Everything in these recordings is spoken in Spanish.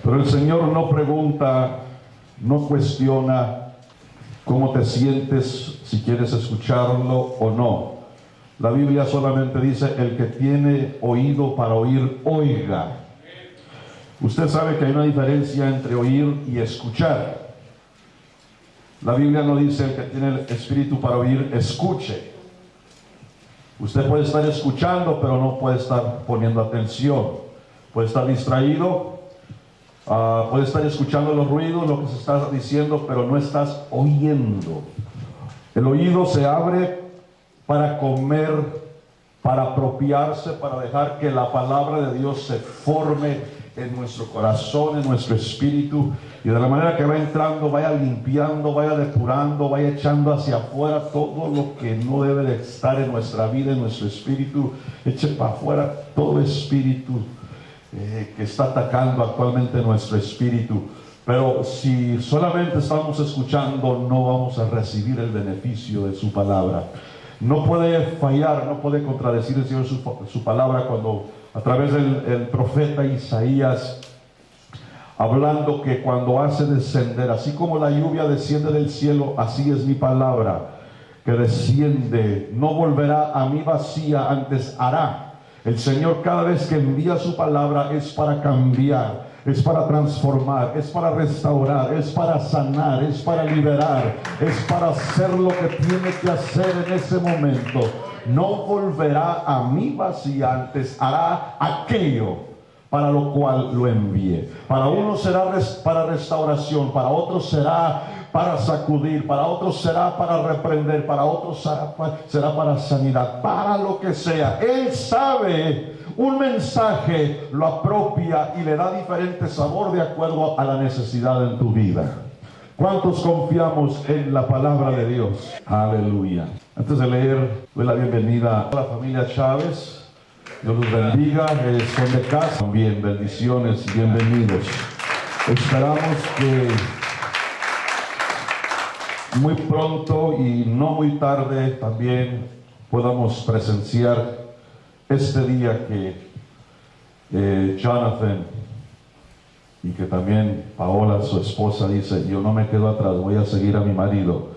Pero el Señor no pregunta, no cuestiona cómo te sientes, si quieres escucharlo o no. La Biblia solamente dice: el que tiene oído para oír, oiga. Usted sabe que hay una diferencia entre oír y escuchar. La Biblia no dice: el que tiene el espíritu para oír, escuche. Usted puede estar escuchando, pero no puede estar poniendo atención. Puede estar distraído, puede estar escuchando los ruidos, lo que se está diciendo, pero no estás oyendo. El oído se abre para comer, para apropiarse, para dejar que la palabra de Dios se forme en nuestro corazón, en nuestro espíritu, y de la manera que va entrando, vaya limpiando, vaya depurando, vaya echando hacia afuera todo lo que no debe de estar en nuestra vida, en nuestro espíritu. Eche para afuera todo espíritu que está atacando actualmente nuestro espíritu. Pero si solamente estamos escuchando, no vamos a recibir el beneficio de su palabra. No puede fallar, no puede contradecir el Señor su palabra, cuando a través del profeta Isaías, hablando que cuando hace descender, así como la lluvia desciende del cielo, así es mi palabra que desciende, no volverá a mí vacía, antes hará. El Señor, cada vez que envía su palabra, es para cambiar, es para transformar, es para restaurar, es para sanar, es para liberar, es para hacer lo que tiene que hacer en ese momento. No volverá a mí vacía, antes hará aquello para lo cual lo envié. Para unos será para restauración, para otros será para sacudir, para otros será para reprender, para otros será para sanidad, para lo que sea. Él sabe un mensaje, lo apropia y le da diferente sabor de acuerdo a la necesidad en tu vida. ¿Cuántos confiamos en la palabra de Dios? Aleluya. Antes de leer, doy la bienvenida a la familia Chávez. Dios los bendiga, son de casa. También bendiciones y bienvenidos. Esperamos que muy pronto y no muy tarde también podamos presenciar este día que Jonathan y que también Paola, su esposa, dice: yo no me quedo atrás, voy a seguir a mi marido.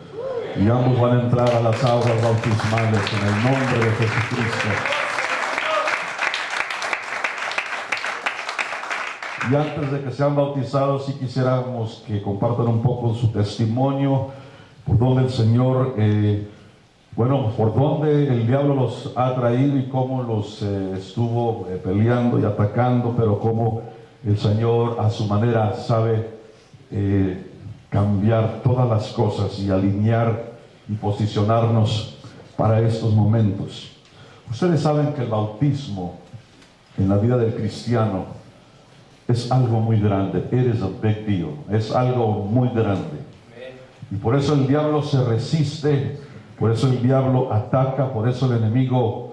Y ambos van a entrar a las aguas bautismales en el nombre de Jesucristo. Y antes de que sean bautizados, sí quisiéramos que compartan un poco su testimonio, por donde el Señor, por donde el diablo los ha traído y cómo los estuvo peleando y atacando, pero cómo el Señor a su manera sabe cambiar todas las cosas y alinear y posicionarnos para estos momentos. Ustedes saben que el bautismo en la vida del cristiano es algo muy grande. It is a big deal. Es algo muy grande. Y por eso el diablo se resiste, por eso el diablo ataca, por eso el enemigo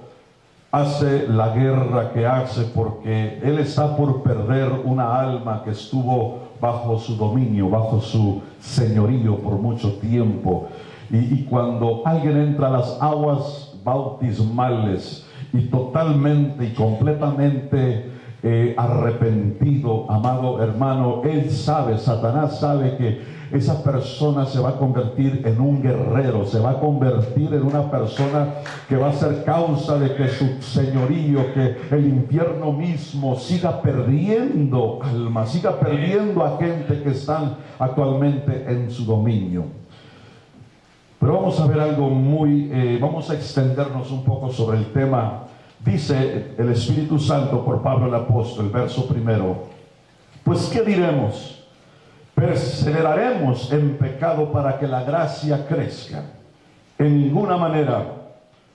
hace la guerra que hace, porque él está por perder una alma que estuvo bajo su dominio, bajo su señorío por mucho tiempo. Y cuando alguien entra a las aguas bautismales y totalmente y completamente arrepentido, amado hermano, él sabe, Satanás sabe que esa persona se va a convertir en un guerrero, se va a convertir en una persona que va a ser causa de que su señorío, que el infierno mismo siga perdiendo almas, siga perdiendo a gente que están actualmente en su dominio. Pero vamos a ver algo vamos a extendernos un poco sobre el tema. Dice el Espíritu Santo por Pablo el apóstol, verso 1: pues ¿qué diremos? ¿Perseveraremos en pecado para que la gracia crezca? En ninguna manera,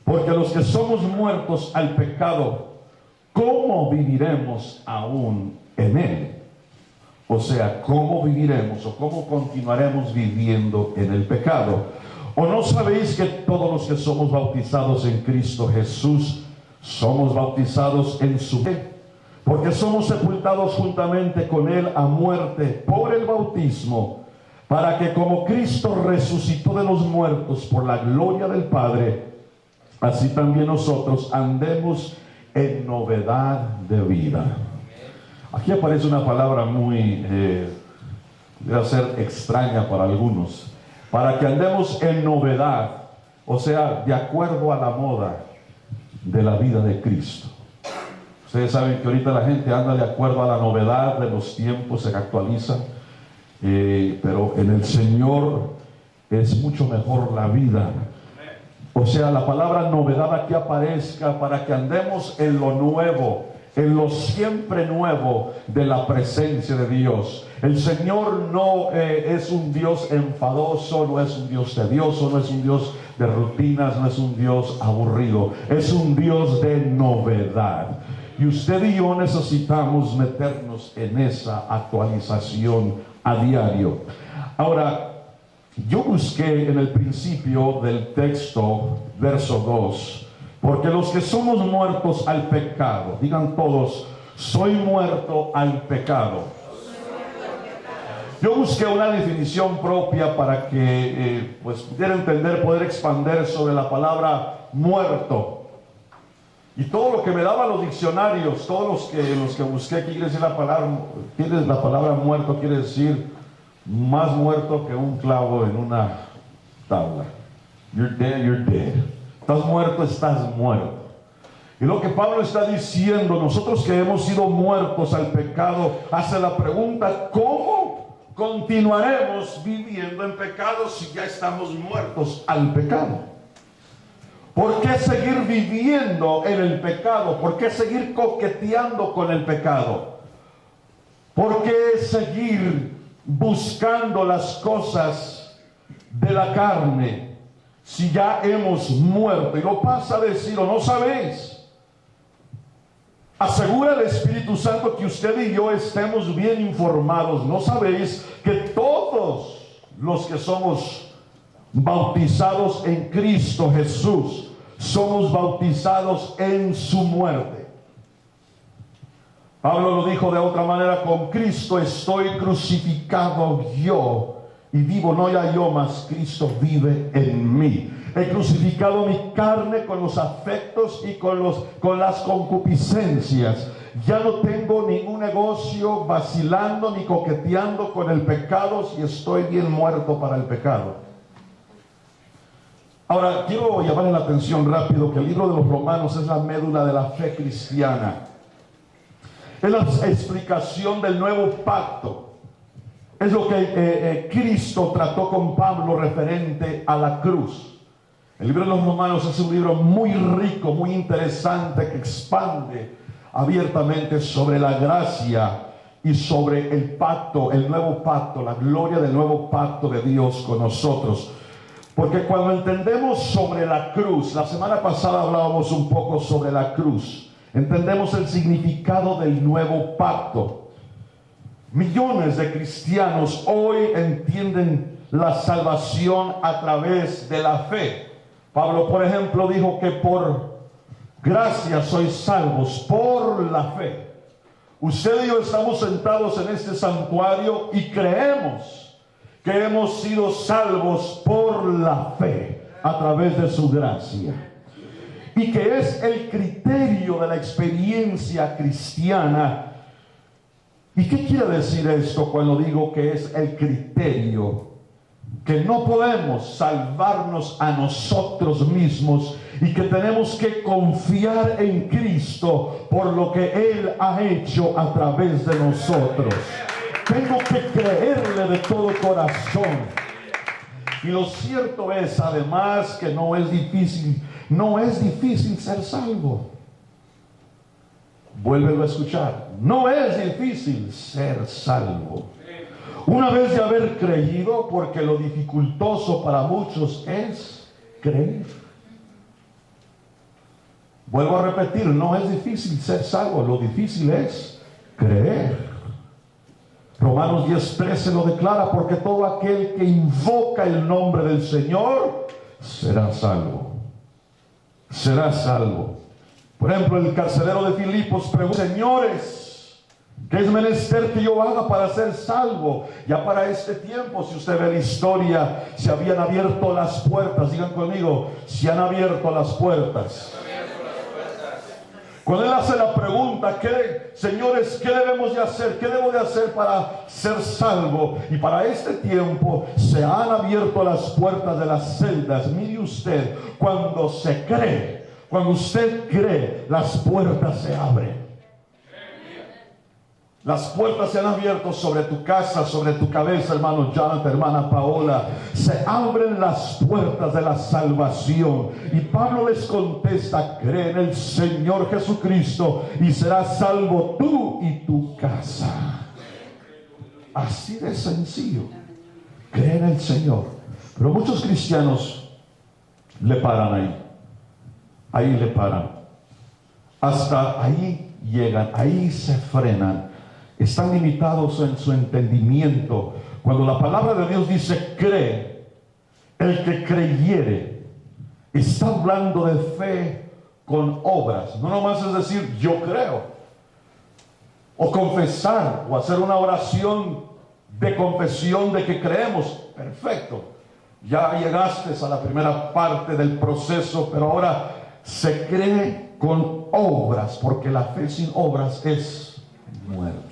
porque los que somos muertos al pecado, ¿cómo viviremos aún en él? O sea, ¿cómo viviremos o cómo continuaremos viviendo en el pecado? ¿O no sabéis que todos los que somos bautizados en Cristo Jesús somos bautizados en su muerte? Porque somos sepultados juntamente con él a muerte por el bautismo, para que como Cristo resucitó de los muertos por la gloria del Padre, así también nosotros andemos en novedad de vida. Aquí aparece una palabra muy, debe ser extraña para algunos. Para que andemos en novedad, o sea, de acuerdo a la moda de la vida de Cristo. Ustedes saben que ahorita la gente anda de acuerdo a la novedad de los tiempos, se actualiza, pero en el Señor es mucho mejor la vida. O sea, la palabra novedad aquí aparezca para que andemos en lo nuevo, en lo siempre nuevo de la presencia de Dios. El Señor no es un Dios enfadoso, no es un Dios tedioso, no es un Dios de rutinas, no es un Dios aburrido, es un Dios de novedad. Y usted y yo necesitamos meternos en esa actualización a diario. Ahora, yo busqué en el principio del texto, verso 2, porque los que somos muertos al pecado, digan todos, soy muerto al pecado. Yo busqué una definición propia para que pues pudiera entender, poder expandir sobre la palabra muerto. Y todo lo que me daban los diccionarios, todos los que busqué, aquí quiere decir la palabra muerto, quiere decir más muerto que un clavo en una tabla. You're dead, you're dead. Estás muerto, estás muerto. Y lo que Pablo está diciendo, nosotros que hemos sido muertos al pecado, hace la pregunta, ¿cómo continuaremos viviendo en pecado si ya estamos muertos al pecado? ¿Por qué seguir viviendo en el pecado? ¿Por qué seguir coqueteando con el pecado? ¿Por qué seguir buscando las cosas de la carne si ya hemos muerto? Y no pasa a decir, o no sabéis. Asegura el Espíritu Santo que usted y yo estemos bien informados. ¿No sabéis que todos los que somos bautizados en Cristo Jesús somos bautizados en su muerte? Pablo lo dijo de otra manera, con Cristo estoy crucificado yo, y vivo no ya yo, mas Cristo vive en mí. He crucificado mi carne con los afectos y con las concupiscencias. Ya no tengo ningún negocio vacilando ni coqueteando con el pecado, si estoy bien muerto para el pecado. Ahora, quiero llamarle la atención rápido que el libro de los Romanos es la médula de la fe cristiana. Es la explicación del nuevo pacto. Es lo que Cristo trató con Pablo referente a la cruz. El libro de los Romanos es un libro muy rico, muy interesante, que expande abiertamente sobre la gracia y sobre el pacto, el nuevo pacto, la gloria del nuevo pacto de Dios con nosotros. Porque cuando entendemos sobre la cruz, la semana pasada hablábamos un poco sobre la cruz, entendemos el significado del nuevo pacto. Millones de cristianos hoy entienden la salvación a través de la fe. Pablo, por ejemplo, dijo que por gracia sois salvos por la fe. Usted y yo estamos sentados en este santuario y creemos que hemos sido salvos por la fe a través de su gracia. Y que es el criterio de la experiencia cristiana. ¿Y qué quiere decir esto cuando digo que es el criterio? Que no podemos salvarnos a nosotros mismos y que tenemos que confiar en Cristo por lo que Él ha hecho a través de nosotros. Tengo que creerle de todo corazón. Y lo cierto es además que no es difícil ser salvo. Vuélvelo a escuchar. No es difícil ser salvo. Una vez de haber creído, porque lo dificultoso para muchos es creer. Vuelvo a repetir, no es difícil ser salvo, lo difícil es creer. Romanos 10:13 lo declara, porque todo aquel que invoca el nombre del Señor será salvo. Será salvo. Por ejemplo, el carcelero de Filipos pregunta, señores, ¿qué es menester que yo haga para ser salvo? Ya para este tiempo, si usted ve la historia, se habían abierto las puertas. Digan conmigo, se han abierto las puertas. Cuando él hace la pregunta, señores, ¿qué debemos de hacer? ¿Qué debo de hacer para ser salvo? Y para este tiempo se han abierto las puertas de las celdas. Mire usted, cuando se cree, cuando usted cree, las puertas se abren. Las puertas se han abierto sobre tu casa, sobre tu cabeza, hermano Jonathan, hermana Paola. Se abren las puertas de la salvación. Y Pablo les contesta: cree en el Señor Jesucristo y serás salvo tú y tu casa. Así de sencillo. Cree en el Señor. Pero muchos cristianos le paran ahí. Ahí le paran. Hasta ahí llegan, ahí se frenan. Están limitados en su entendimiento. Cuando la palabra de Dios dice cree, el que creyere, está hablando de fe con obras. No nomás es decir yo creo, o confesar, o hacer una oración de confesión de que creemos. Perfecto, ya llegaste a la primera parte del proceso, pero ahora se cree con obras, porque la fe sin obras es muerta.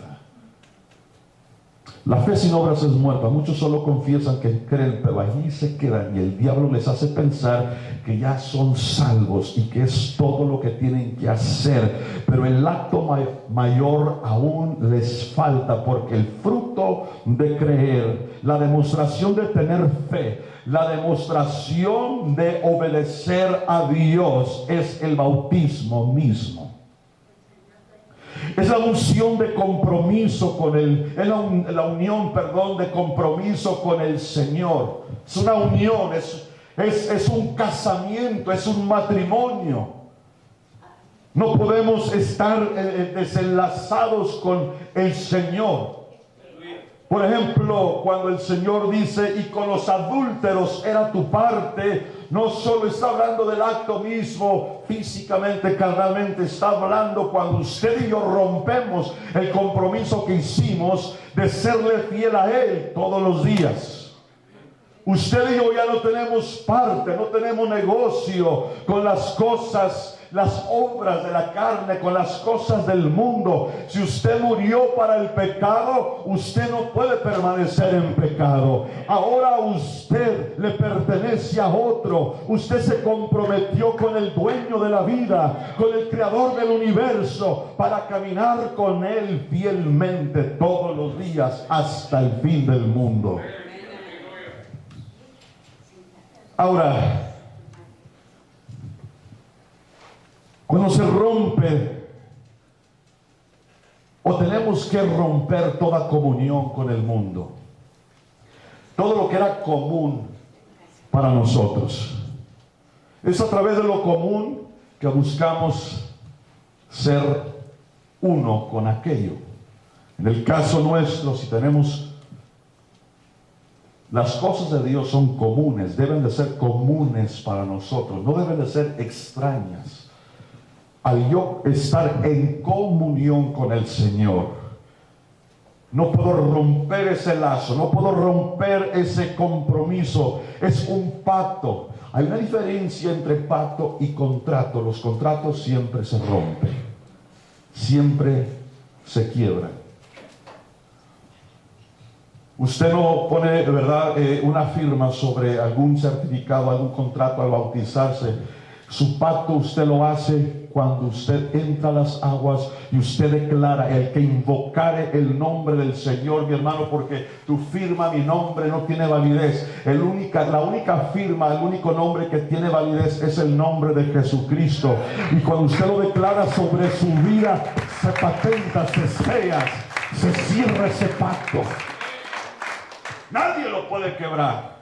La fe sin obras es muerta. Muchos solo confiesan que creen, pero allí se quedan, y el diablo les hace pensar que ya son salvos y que es todo lo que tienen que hacer. Pero el acto mayor aún les falta, porque el fruto de creer, la demostración de tener fe, la demostración de obedecer a Dios es el bautismo mismo. Es la unción de compromiso con es la unión, de compromiso con el Señor. Es una unión, es un casamiento, es un matrimonio. No podemos estar desenlazados con el Señor. Por ejemplo, cuando el Señor dice: y con los adúlteros era tu parte, no solo está hablando del acto mismo, físicamente, carnalmente, está hablando cuando usted y yo rompemos el compromiso que hicimos de serle fiel a Él todos los días. Usted y yo ya no tenemos parte, no tenemos negocio con las cosas, las obras de la carne, con las cosas del mundo. Si usted murió para el pecado, usted no puede permanecer en pecado. Ahora usted le pertenece a otro. Usted se comprometió con el dueño de la vida, con el creador del universo, para caminar con Él fielmente todos los días hasta el fin del mundo. Ahora, cuando se rompe, o tenemos que romper toda comunión con el mundo, todo lo que era común para nosotros, es a través de lo común que buscamos ser uno con aquello. En el caso nuestro, si tenemos las cosas de Dios, son comunes, deben de ser comunes para nosotros, no deben de ser extrañas. Al yo estar en comunión con el Señor, no puedo romper ese lazo, no puedo romper ese compromiso. Es un pacto. Hay una diferencia entre pacto y contrato. Los contratos siempre se rompen, siempre se quiebran. Usted no pone, de verdad, una firma sobre algún certificado, algún contrato al bautizarse. Su pacto usted lo hace cuando usted entra a las aguas y usted declara: el que invocare el nombre del Señor, mi hermano, porque tu firma, mi nombre, no tiene validez. La única firma, el único nombre que tiene validez es el nombre de Jesucristo. Y cuando usted lo declara sobre su vida, se patenta, se sella, se cierra ese pacto. Nadie lo puede quebrar.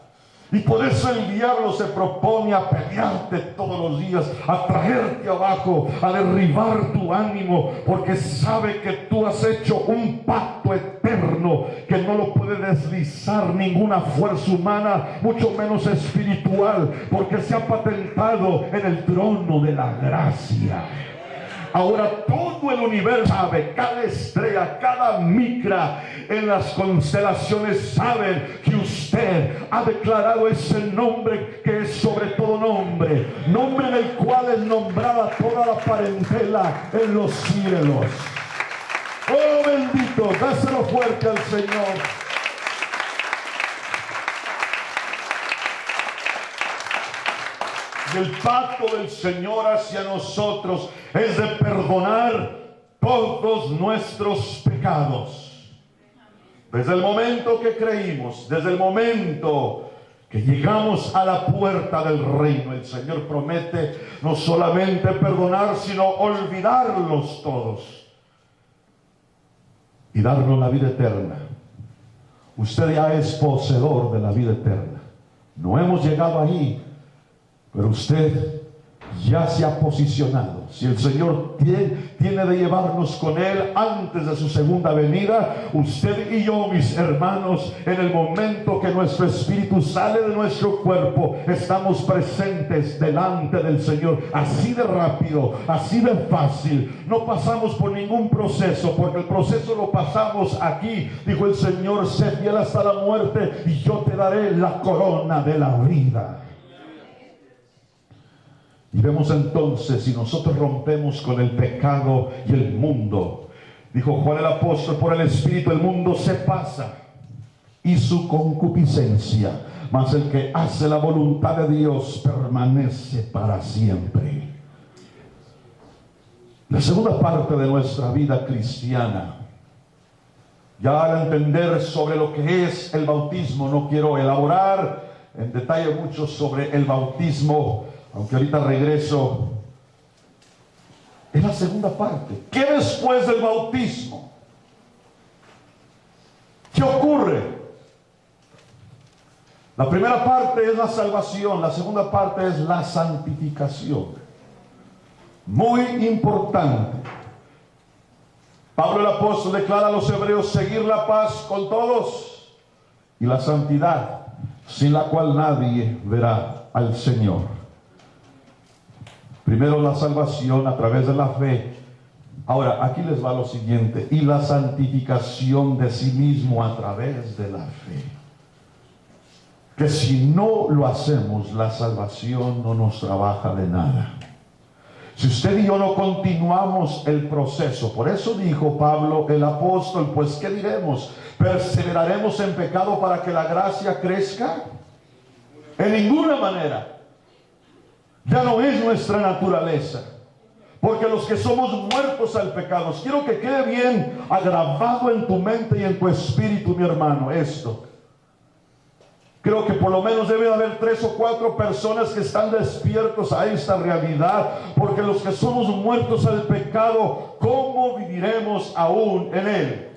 Y por eso el diablo se propone a pelearte todos los días, a traerte abajo, a derribar tu ánimo, porque sabe que tú has hecho un pacto eterno que no lo puede deslizar ninguna fuerza humana, mucho menos espiritual, porque se ha patentado en el trono de la gracia. Ahora todo el universo sabe, cada estrella, cada micra en las constelaciones saben que usted ha declarado ese nombre que es sobre todo nombre, nombre en el cual es nombrada toda la parentela en los cielos. Oh bendito, dáselo fuerte al Señor. Y el pacto del Señor hacia nosotros es de perdonar todos nuestros pecados. Desde el momento que creímos, desde el momento que llegamos a la puerta del reino, el Señor promete no solamente perdonar, sino olvidarlos todos y darnos la vida eterna. Usted ya es poseedor de la vida eterna. No hemos llegado ahí, pero usted ya se ha posicionado. Si el Señor tiene de llevarnos con Él antes de su segunda venida, usted y yo, mis hermanos, en el momento que nuestro espíritu sale de nuestro cuerpo, estamos presentes delante del Señor. Así de rápido, así de fácil. No pasamos por ningún proceso, porque el proceso lo pasamos aquí. Dijo el Señor: sé fiel hasta la muerte y yo te daré la corona de la vida. Y vemos entonces, si nosotros rompemos con el pecado y el mundo, dijo Juan el apóstol, por el Espíritu el mundo se pasa y su concupiscencia, mas el que hace la voluntad de Dios permanece para siempre. La segunda parte de nuestra vida cristiana, ya al entender sobre lo que es el bautismo, no quiero elaborar en detalle mucho sobre el bautismo, aunque ahorita regreso. Es la segunda parte. ¿Qué después del bautismo? ¿Qué ocurre? La primera parte es la salvación, la segunda parte es la santificación. Muy importante. Pablo el apóstol declara a los hebreos: seguir la paz con todos y la santidad, sin la cual nadie verá al Señor. Primero la salvación a través de la fe. Ahora, aquí les va lo siguiente: y la santificación de sí mismo a través de la fe. Que si no lo hacemos, la salvación no nos trabaja de nada. Si usted y yo no continuamos el proceso, por eso dijo Pablo el apóstol: pues ¿qué diremos? ¿Perseveraremos en pecado para que la gracia crezca? En ninguna manera. Ya no es nuestra naturaleza, porque los que somos muertos al pecado, quiero que quede bien grabado en tu mente y en tu espíritu, mi hermano, esto. Creo que por lo menos debe haber 3 o 4 personas que están despiertos a esta realidad, porque los que somos muertos al pecado, ¿cómo viviremos aún en él?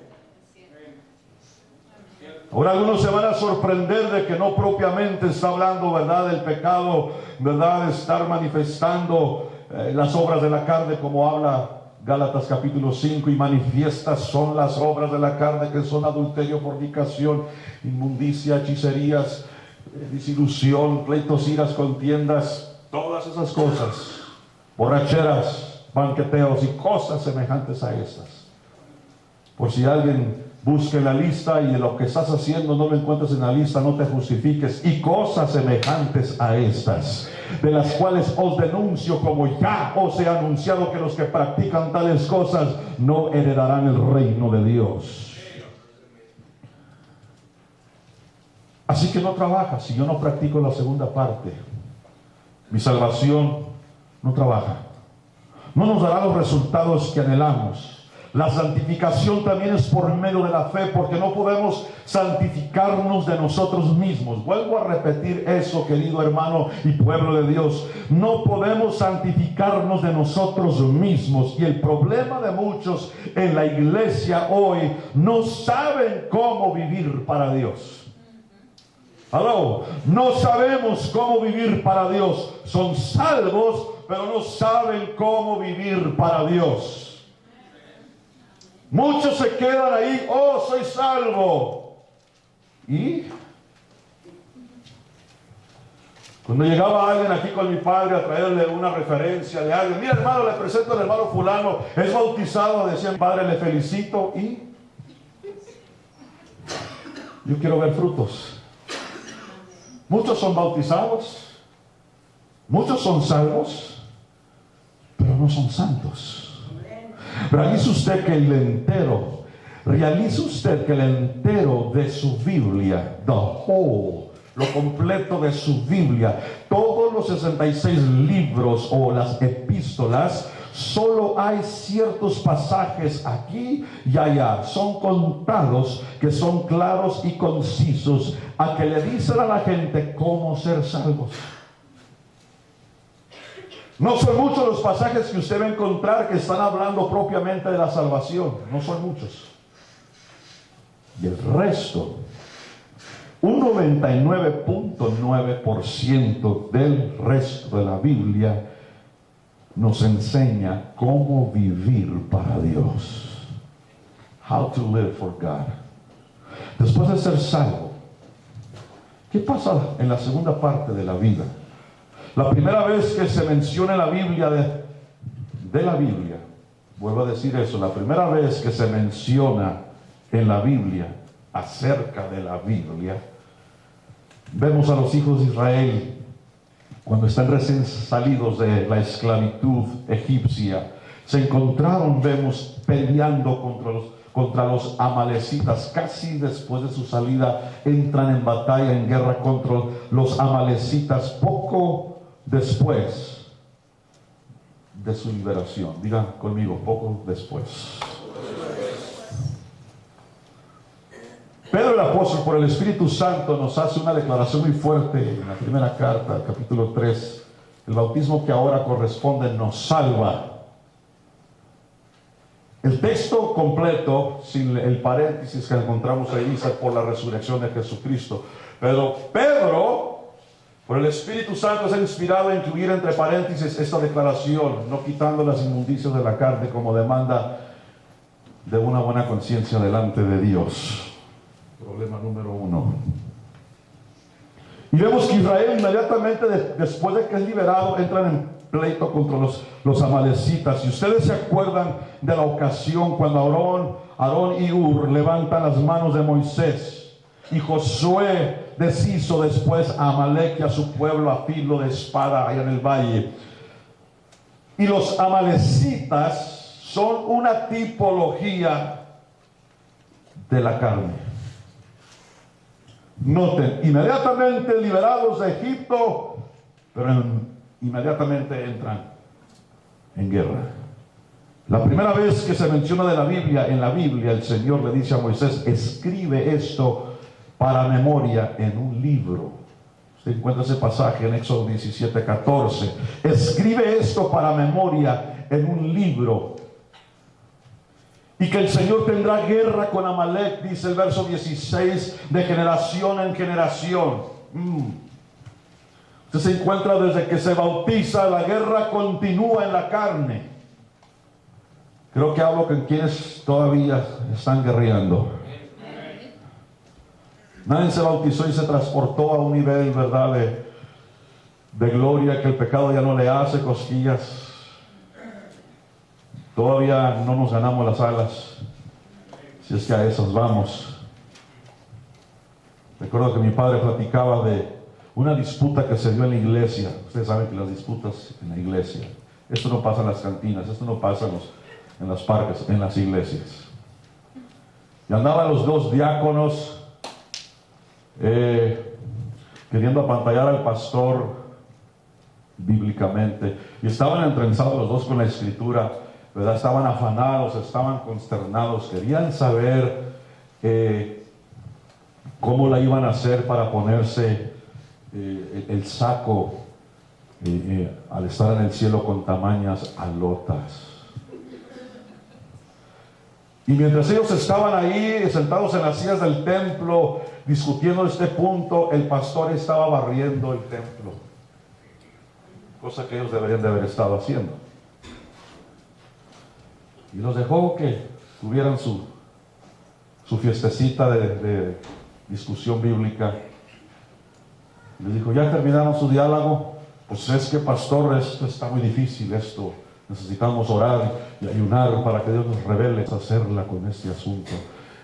Ahora algunos se van a sorprender de que no propiamente está hablando, ¿verdad?, del pecado, ¿verdad?, de estar manifestando las obras de la carne, como habla Gálatas capítulo 5, y manifiestas son las obras de la carne, que son adulterio, fornicación, inmundicia, hechicerías, disilusión, pleitos, iras, contiendas, todas esas cosas, borracheras, banqueteos y cosas semejantes a estas. Por si alguien busca en la lista y de lo que estás haciendo no lo encuentras en la lista, no te justifiques. Y cosas semejantes a estas, de las cuales os denuncio, como ya os he anunciado, que los que practican tales cosas no heredarán el reino de Dios. Así que no trabaja si yo no practico la segunda parte. Mi salvación no trabaja. No nos dará los resultados que anhelamos. La santificación también es por medio de la fe, porque no podemos santificarnos de nosotros mismos. Vuelvo a repetir eso, querido hermano y pueblo de Dios. No podemos santificarnos de nosotros mismos. Y el problema de muchos en la iglesia hoy, no saben cómo vivir para Dios. Aló, no sabemos cómo vivir para Dios. Son salvos, pero no saben cómo vivir para Dios. Muchos se quedan ahí: oh, soy salvo. ¿Y Cuando llegaba alguien aquí con mi padre a traerle una referencia de alguien, mira hermano, le presento al hermano fulano, es bautizado, decía mi padre, le felicito y yo quiero ver frutos. Muchos son bautizados, muchos son salvos, pero no son santos. Realice usted que el entero de su Biblia, the whole, lo completo de su Biblia, todos los 66 libros o las epístolas, solo hay ciertos pasajes aquí y allá, son contados, que son claros y concisos, a que le dicen a la gente cómo ser salvos. No son muchos los pasajes que usted va a encontrar que están hablando propiamente de la salvación, no son muchos. Y el resto, un 99.9% del resto de la Biblia nos enseña cómo vivir para Dios. How to live for God. Después de ser salvo, ¿qué pasa en la segunda parte de la vida? La primera vez que se menciona en la Biblia de la Biblia, vuelvo a decir eso, la primera vez que se menciona en la Biblia acerca de la Biblia, vemos a los hijos de Israel cuando están recién salidos de la esclavitud egipcia. Se encontraron, vemos, peleando contra los amalecitas. Casi después de su salida entran en batalla, en guerra contra los amalecitas, poco después de su liberación. Digan conmigo, poco después. Pedro el apóstol, por el Espíritu Santo, nos hace una declaración muy fuerte en la primera carta, capítulo 3. El bautismo que ahora corresponde nos salva. El texto completo, sin el paréntesis que encontramos ahí, dice por la resurrección de Jesucristo. Pero Pedro, por el Espíritu Santo, es inspirado a incluir entre paréntesis esta declaración, no quitando las inmundicias de la carne como demanda de una buena conciencia delante de Dios. Problema número 1. Y vemos que Israel inmediatamente después de que es liberado, entran en pleito contra los amalecitas. Si ustedes se acuerdan de la ocasión cuando Aarón y Hur levantan las manos de Moisés, y Josué deshizo después a Amalek y a su pueblo a filo de espada allá en el valle. Y los amalecitas son una tipología de la carne. Noten, inmediatamente liberados de Egipto, pero inmediatamente entran en guerra. La primera vez que se menciona de la Biblia, en la Biblia el Señor le dice a Moisés, escribe esto para memoria en un libro. Usted encuentra ese pasaje en Éxodo 17:14. Escribe esto para memoria en un libro. Y que el Señor tendrá guerra con Amalek, dice el verso 16, de generación en generación. Usted se encuentra desde que se bautiza, la guerra continúa en la carne. Creo que hablo con quienes todavía están guerreando. Nadie se bautizó y se transportó a un nivel, ¿verdad?, de gloria, que el pecado ya no le hace cosquillas. Todavía no nos ganamos las alas, si es que a esas vamos. Recuerdo que mi padre platicaba de una disputa que se dio en la iglesia. Ustedes saben que las disputas en la iglesia, esto no pasa en las cantinas, esto no pasa en los parques, en las iglesias. Y andaban los dos diáconos queriendo apantallar al pastor bíblicamente, y estaban entrenzados los dos con la escritura, ¿verdad? Estaban afanados, estaban consternados, querían saber cómo la iban a hacer para ponerse el saco al estar en el cielo con tamañas alotas. Y mientras ellos estaban ahí sentados en las sillas del templo discutiendo este punto, el pastor estaba barriendo el templo, cosa que ellos deberían de haber estado haciendo. Y los dejó que tuvieran su fiestecita de discusión bíblica. Le dijo, ¿ya terminaron su diálogo? Pues es que, pastor, esto está muy difícil, esto. Necesitamos orar y ayunar para que Dios nos revele hacerla con este asunto.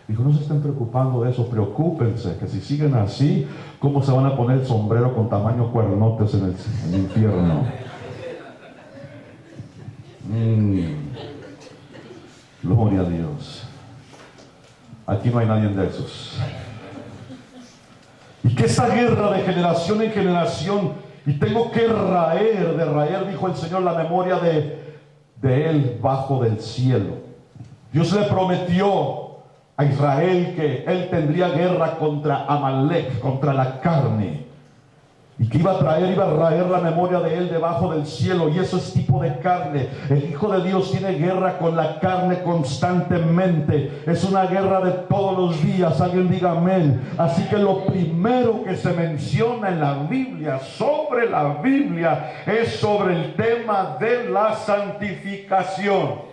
Dijo, no se estén preocupando de eso, preocúpense que si siguen así, ¿cómo se van a poner el sombrero con tamaño cuernotes en el infierno? Gloria a Dios. Aquí no hay nadie de esos. Y que esta guerra de generación en generación, y tengo que raer, dijo el Señor, la memoria de Él bajo del cielo. Dios le prometió a Israel que Él tendría guerra contra Amalek, contra la carne, y que iba a raer la memoria de Él debajo del cielo. Y eso es tipo de carne. El Hijo de Dios tiene guerra con la carne constantemente. Es una guerra de todos los días. Alguien diga amén. Así que lo primero que se menciona en la Biblia, sobre la Biblia, es sobre el tema de la santificación.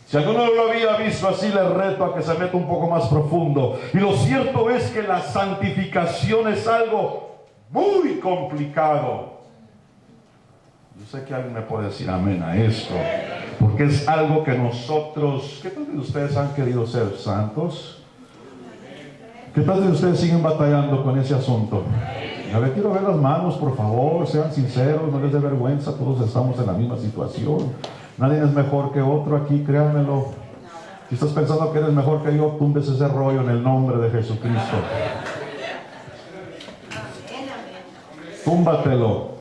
Si alguno no lo había visto así, le reto a que se meta un poco más profundo. Y lo cierto es que la santificación es algo muy complicado. Yo sé que alguien me puede decir amén a esto, porque es algo que nosotros, ¿qué tal de ustedes han querido ser santos? ¿Qué tal de ustedes siguen batallando con ese asunto? A ver, quiero ver las manos, por favor, sean sinceros, no les dé vergüenza, todos estamos en la misma situación. Nadie es mejor que otro aquí, créanmelo. Si estás pensando que eres mejor que yo, tumbes ese rollo en el nombre de Jesucristo. Túmbatelo.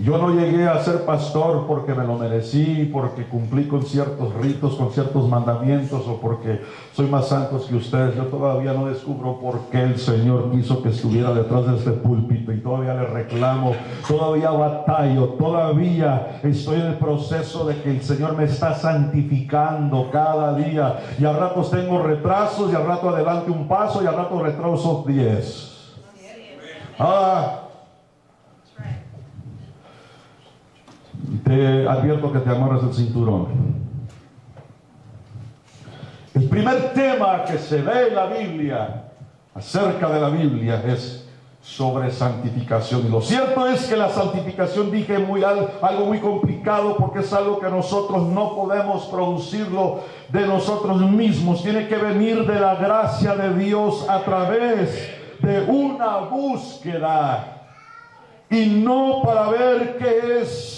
Yo no llegué a ser pastor porque me lo merecí, porque cumplí con ciertos ritos, con ciertos mandamientos, o porque soy más santo que ustedes. Yo todavía no descubro por qué el Señor quiso que estuviera detrás de este púlpito, y todavía le reclamo, todavía batallo, todavía estoy en el proceso de que el Señor me está santificando cada día. Y a ratos tengo retrasos, y a rato adelante un paso, y a rato retraso 10. Te advierto que te amarres el cinturón. El primer tema que se ve en la Biblia, acerca de la Biblia, es sobre santificación. Y lo cierto es que la santificación, dije, algo muy complicado, porque es algo que nosotros no podemos producirlo de nosotros mismos. Tiene que venir de la gracia de Dios a través de una búsqueda, y no para ver qué es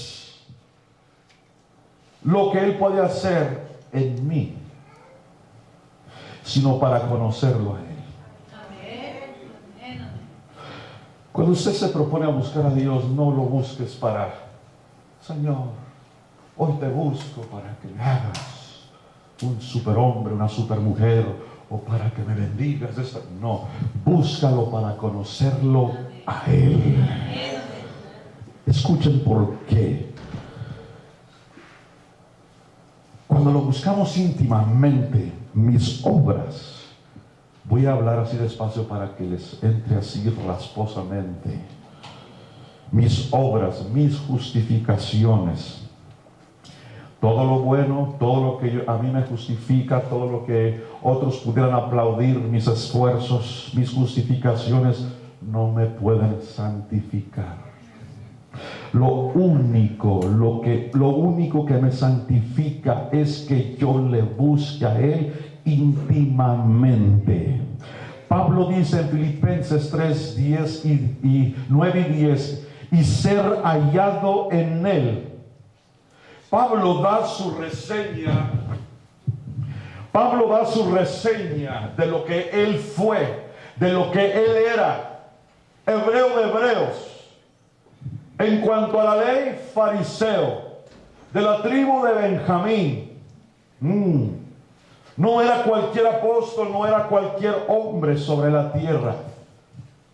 lo que Él puede hacer en mí, sino para conocerlo a Él. Cuando usted se propone a buscar a Dios, no lo busques para, Señor, hoy te busco para que me hagas un superhombre, una supermujer, o para que me bendigas. No, búscalo para conocerlo a Él. Escuchen por qué. Cuando lo buscamos íntimamente, mis obras, voy a hablar así despacio para que les entre así rasposamente, mis obras, mis justificaciones, todo lo bueno, todo lo que a mí me justifica, todo lo que otros pudieran aplaudir, mis esfuerzos, mis justificaciones, no me pueden santificar. Lo único que me santifica es que yo le busque a Él íntimamente. Pablo dice en Filipenses 3, 10 y 9 y 10, y ser hallado en Él. Pablo da su reseña de lo que Él fue, de lo que Él era. Hebreo de hebreos. En cuanto a la ley, fariseo, de la tribu de Benjamín. No era cualquier apóstol, no era cualquier hombre sobre la tierra.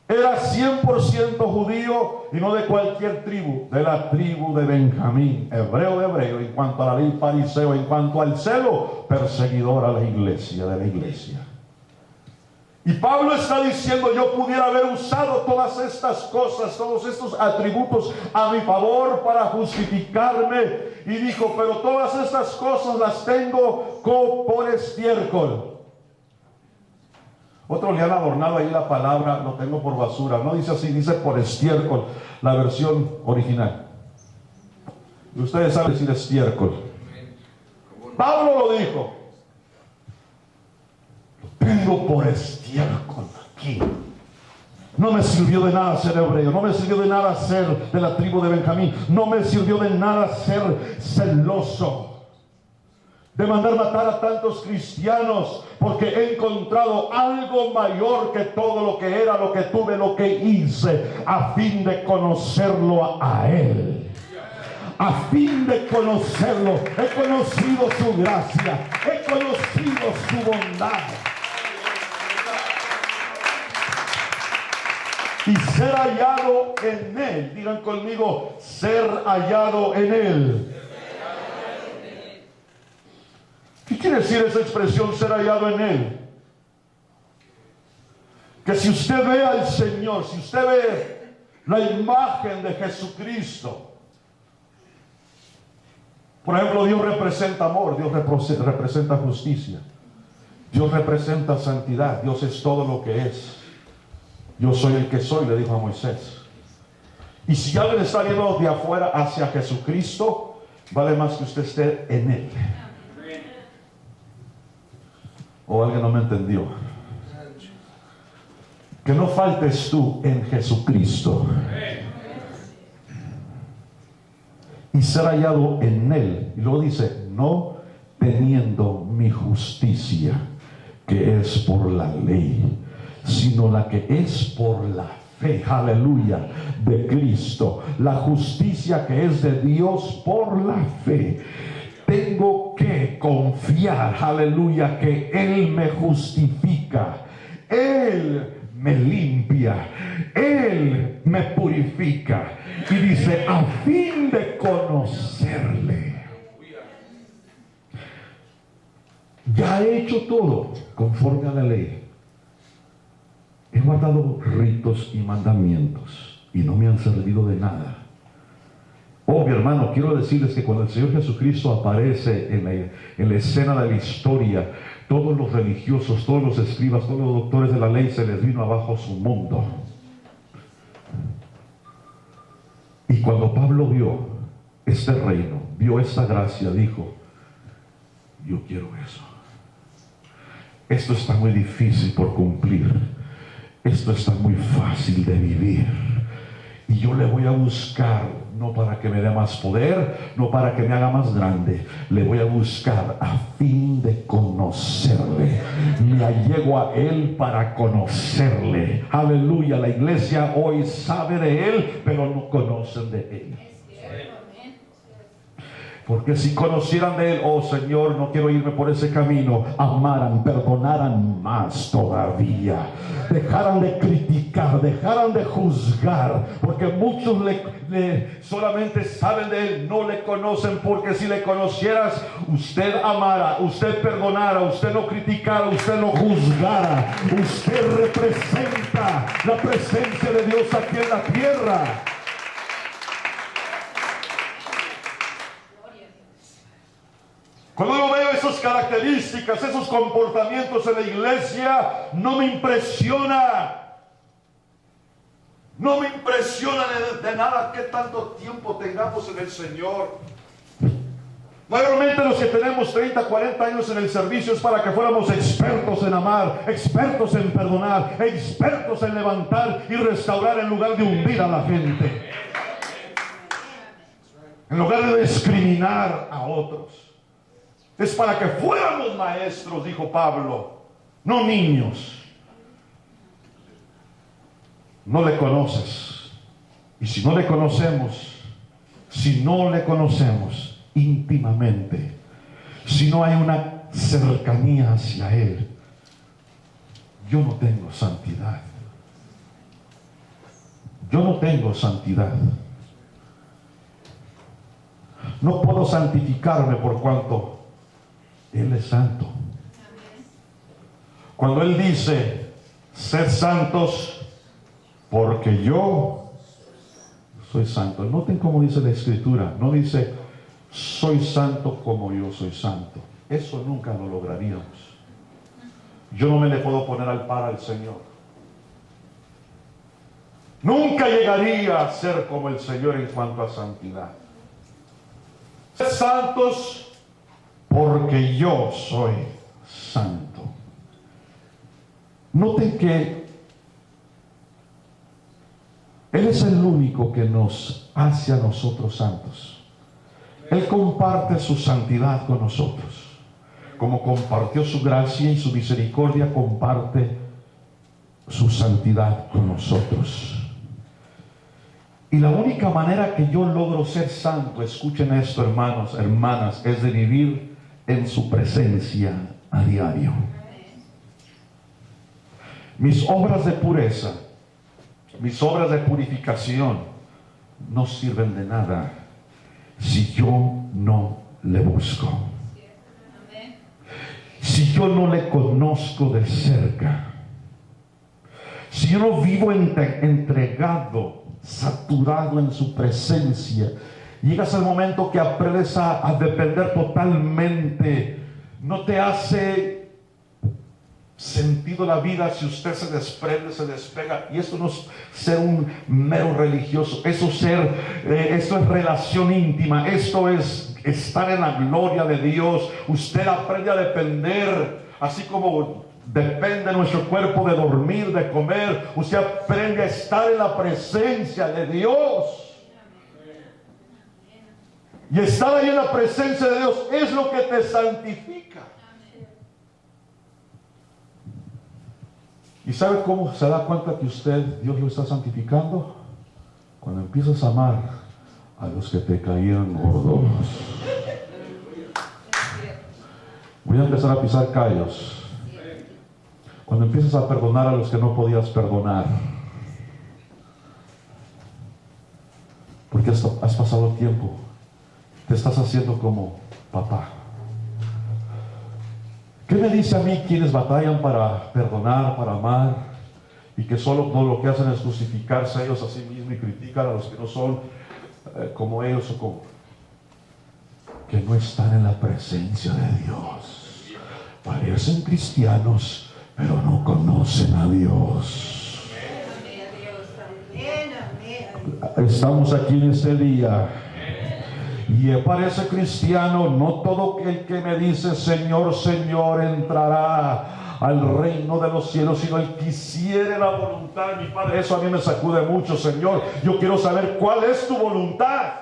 Era 100% judío, y no de cualquier tribu, de la tribu de Benjamín. Hebreo de hebreo. En cuanto a la ley, fariseo. En cuanto al celo, perseguidor a la iglesia, de la iglesia. Y Pablo está diciendo, yo pudiera haber usado todas estas cosas, todos estos atributos a mi favor para justificarme. Y dijo, pero todas estas cosas las tengo por estiércol. Otros le han adornado ahí la palabra, lo tengo por basura. No dice así, dice por estiércol, la versión original. Y ustedes saben decir estiércol. Pablo lo dijo. Lo tengo por estiércol aquí. No me sirvió de nada ser hebreo, no me sirvió de nada ser de la tribu de Benjamín, no me sirvió de nada ser celoso, de mandar matar a tantos cristianos, porque he encontrado algo mayor que todo lo que era, lo que tuve, lo que hice, a fin de conocerlo a Él. A fin de conocerlo, he conocido su gracia, he conocido su bondad. Y ser hallado en Él. Digan conmigo, ser hallado en Él. ¿Qué quiere decir esa expresión, ser hallado en Él? Que si usted ve al Señor, si usted ve la imagen de Jesucristo, por ejemplo, Dios representa amor, Dios representa justicia, Dios representa santidad, Dios es todo lo que es. Yo soy el que soy, le dijo a Moisés. Y si alguien está viendo de afuera hacia Jesucristo, vale más que usted esté en Él. O alguien no me entendió. Que no faltes tú en Jesucristo. Y ser hallado en Él. Y luego dice, no teniendo mi justicia, que es por la ley, sino la que es por la fe, aleluya, de Cristo. La justicia que es de Dios por la fe. Tengo que confiar, aleluya, que Él me justifica, Él me limpia, Él me purifica. Y dice, a fin de conocerle. Ya he hecho todo conforme a la ley. He guardado ritos y mandamientos y no me han servido de nada. Oh, mi hermano, quiero decirles que cuando el Señor Jesucristo aparece en la escena de la historia, todos los religiosos, todos los escribas, todos los doctores de la ley se les vino abajo su mundo. Y cuando Pablo vio este reino, vio esta gracia, dijo, yo quiero eso. Esto está muy difícil por cumplir. Esto está muy fácil de vivir. Y yo le voy a buscar, no para que me dé más poder, no para que me haga más grande. Le voy a buscar a fin de conocerle. Me allego a Él para conocerle. Aleluya. La iglesia hoy sabe de Él, pero no conocen de Él. Porque si conocieran de Él, oh Señor, no quiero irme por ese camino, amaran, perdonaran más todavía, dejaran de criticar, dejaran de juzgar, porque muchos solamente saben de Él, no le conocen, porque si le conocieras, usted amara, usted perdonara, usted no criticara, usted no juzgara, usted representa la presencia de Dios aquí en la tierra. Cuando yo veo esas características, esos comportamientos en la iglesia, no me impresiona. No me impresiona de nada que tanto tiempo tengamos en el Señor. Mayormente los que tenemos 30, 40 años en el servicio es para que fuéramos expertos en amar, expertos en perdonar, expertos en levantar y restaurar en lugar de hundir a la gente. En lugar de discriminar a otros. Es para que fuéramos maestros, dijo Pablo, no niños. No le conoces. Y si no le conocemos íntimamente, si no hay una cercanía hacia Él, yo no tengo santidad. Yo no tengo santidad. No puedo santificarme por cuanto Él es santo. Cuando Él dice, sed santos porque yo soy santo. Noten cómo dice la Escritura. No dice, soy santo como yo soy santo. Eso nunca lo lograríamos. yo no me le puedo poner al par al Señor. Nunca llegaría a ser como el Señor en cuanto a santidad. Sed santos porque yo soy santo. Noten que Él es el único que nos hace a nosotros santos. Él comparte su santidad con nosotros. Como compartió su gracia y su misericordia, comparte su santidad con nosotros. Y la única manera que yo logro ser santo, escuchen esto, hermanos, hermanas, es de vivir en su presencia a diario. Mis obras de pureza, mis obras de purificación no sirven de nada si yo no le busco. Si yo no le conozco de cerca, si yo no vivo entregado, saturado en su presencia, llegas al momento que aprendes a depender totalmente. No te hace sentido la vida si usted se desprende, se despega. Y esto no es ser un mero religioso, esto es relación íntima, esto es estar en la gloria de Dios. Usted aprende a depender, así como depende nuestro cuerpo de dormir, de comer. Usted aprende a estar en la presencia de Dios. Y estar ahí en la presencia de Dios es lo que te santifica. ¿Y sabe cómo se da cuenta que Dios lo está santificando? Cuando empiezas a amar a los que te caían gordos. Voy a empezar a pisar callos. Cuando empiezas a perdonar a los que no podías perdonar. Porque has pasado tiempo. Te estás haciendo como papá. ¿Qué me dice a mí quienes batallan para perdonar, para amar? Y que solo todo lo que hacen es justificarse ellos a sí mismos y criticar a los que no son como ellos o como... Que no están en la presencia de Dios. Parecen cristianos, pero no conocen a Dios. Estamos aquí en este día y parece cristiano. No todo el que me dice Señor, Señor entrará al reino de los cielos, sino el que hiciere la voluntad de mi Padre. Eso a mí me sacude mucho, Señor. Yo quiero saber cuál es tu voluntad.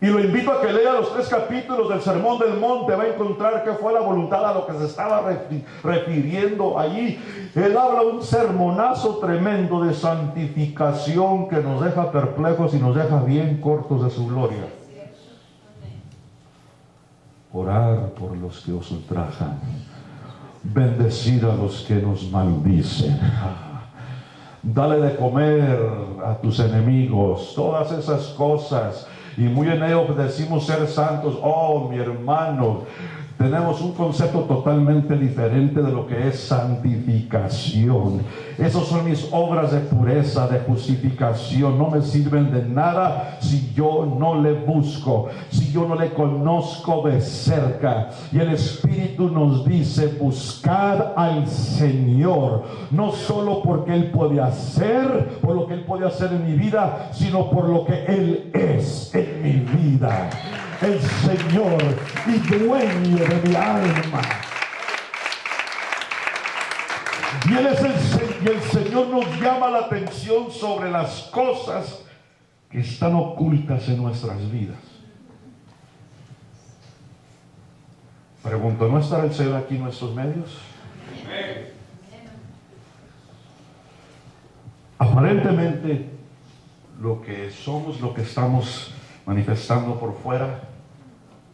Y lo invito a que lea los 3 capítulos del Sermón del Monte. Va a encontrar que fue la voluntad a lo que se estaba refiriendo allí. Él habla un sermonazo tremendo de santificación que nos deja perplejos y nos deja bien cortos de su gloria. Orar por los que os ultrajan, bendecir a los que nos maldicen, dale de comer a tus enemigos, todas esas cosas. Y muy en ello decimos ser santos. Oh, mi hermano, tenemos un concepto totalmente diferente de lo que es santificación. Esas son mis obras de pureza, de justificación. No me sirven de nada si yo no le busco, si yo no le conozco de cerca. Y el Espíritu nos dice: buscad al Señor, no solo porque Él puede hacer, por lo que Él puede hacer en mi vida, sino por lo que Él es en mi vida. El Señor y dueño de mi alma. Y Él es el Señor nos llama la atención sobre las cosas que están ocultas en nuestras vidas. Pregunto, ¿no estará el Señor aquí en nuestros medios? Aparentemente, lo que somos, lo que estamos manifestando por fuera,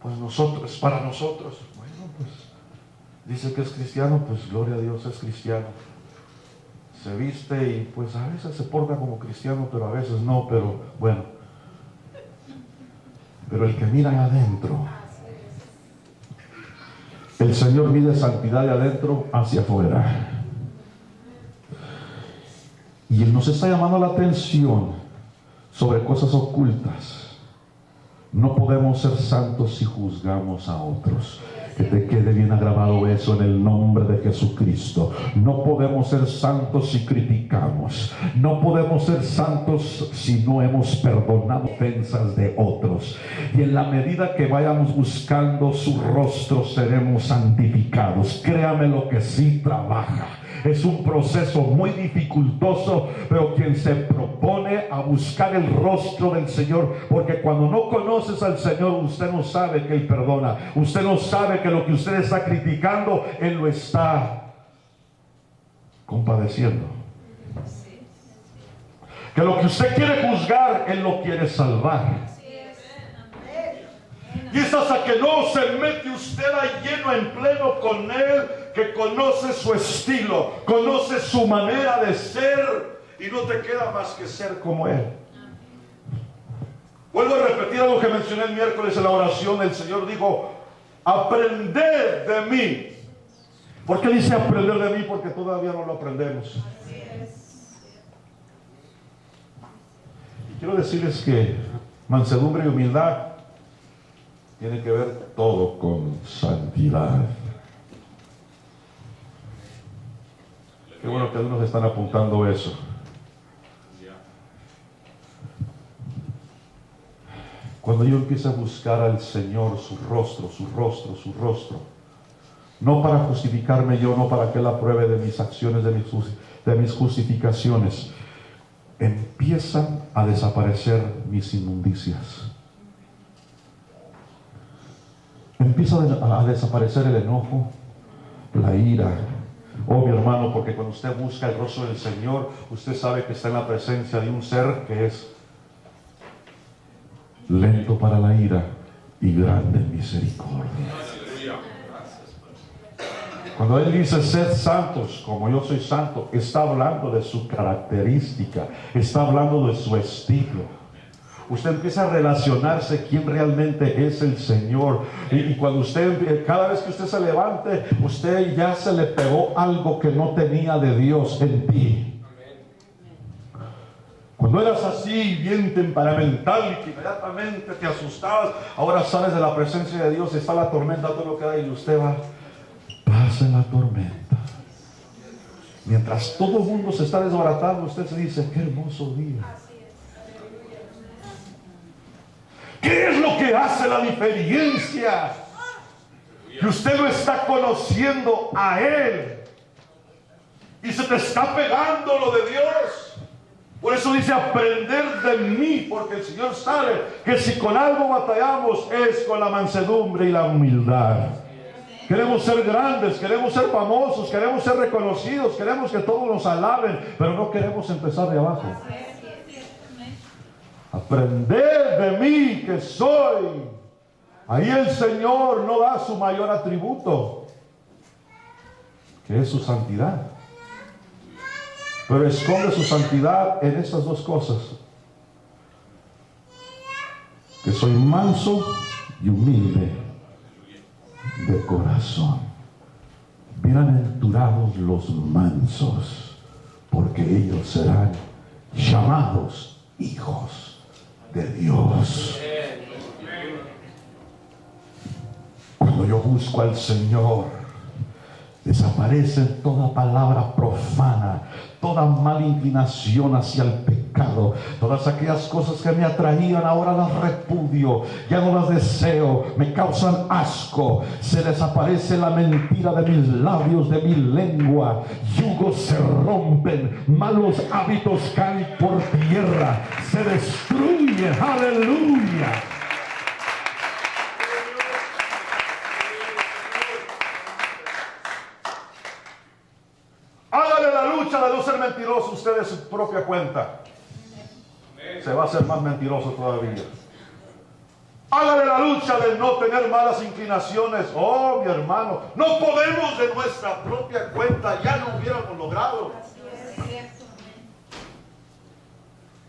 pues nosotros, para nosotros, bueno, pues dice que es cristiano, pues gloria a Dios, es cristiano. Se viste y pues a veces se porta como cristiano, pero a veces no, pero bueno. Pero el que mira adentro, el Señor mide santidad de adentro hacia afuera. Y Él nos está llamando la atención sobre cosas ocultas. No podemos ser santos si juzgamos a otros. Que te quede bien grabado eso en el nombre de Jesucristo. No podemos ser santos si criticamos. No podemos ser santos si no hemos perdonado ofensas de otros. Y en la medida que vayamos buscando su rostro, seremos santificados. Créame lo que sí trabaja. Es un proceso muy dificultoso, pero quien se propone a buscar el rostro del Señor, porque cuando no conoces al Señor, usted no sabe que Él perdona, usted no sabe que lo que usted está criticando, Él lo está compadeciendo, que lo que usted quiere juzgar, Él lo quiere salvar. Y es hasta que no se mete usted a lleno en pleno con Él, que conoce su estilo, conoce su manera de ser, y no te queda más que ser como Él. Vuelvo a repetir algo que mencioné el miércoles en la oración. El Señor dijo: aprended de mí. ¿Por qué dice aprender de mí? Porque todavía no lo aprendemos. Y quiero decirles que mansedumbre y humildad tiene que ver todo con santidad. Qué bueno que algunos están apuntando eso. Cuando yo empiezo a buscar al Señor, su rostro, su rostro, su rostro, no para justificarme yo, no para que Él apruebe de mis acciones, de mis justificaciones, empiezan a desaparecer mis inmundicias. Empieza a desaparecer el enojo, la ira. Oh, mi hermano, porque cuando usted busca el rostro del Señor, usted sabe que está en la presencia de un ser que es lento para la ira y grande en misericordia. Cuando Él dice sed santos como yo soy santo, está hablando de su característica, está hablando de su estilo. Usted empieza a relacionarse quién realmente es el Señor. Y cuando usted, cada vez que usted se levante, usted ya se le pegó algo que no tenía de Dios en ti. Cuando eras así, bien temperamental y que inmediatamente te asustabas, ahora sales de la presencia de Dios, está la tormenta, todo lo que hay, y usted va, pasa la tormenta. Mientras todo el mundo se está desbaratando, usted se dice, qué hermoso día. ¿Qué es lo que hace la diferencia? Que usted lo está conociendo a Él y se te está pegando lo de Dios. Por eso dice aprender de mí, porque el Señor sabe que si con algo batallamos es con la mansedumbre y la humildad. Queremos ser grandes, queremos ser famosos, queremos ser reconocidos, queremos que todos nos alaben, pero no queremos empezar de abajo. Aprender de mí que soy. Ahí el Señor no da su mayor atributo, que es su santidad, pero esconde su santidad en estas dos cosas: que soy manso y humilde de corazón. Bienaventurados los mansos, porque ellos serán llamados hijos de Dios. Cuando yo busco al Señor, desaparece toda palabra profana, toda mala inclinación hacia el pecado. Todas aquellas cosas que me atraían, ahora las repudio, ya no las deseo, me causan asco. Se desaparece la mentira de mis labios, de mi lengua. Yugos se rompen, malos hábitos caen por tierra, se destruye. Aleluya. Hágale la lucha de no ser mentiroso usted de su propia cuenta. Se va a hacer más mentiroso todavía. Hágale la lucha de no tener malas inclinaciones. Oh, mi hermano, no podemos de nuestra propia cuenta, ya lo hubiéramos logrado.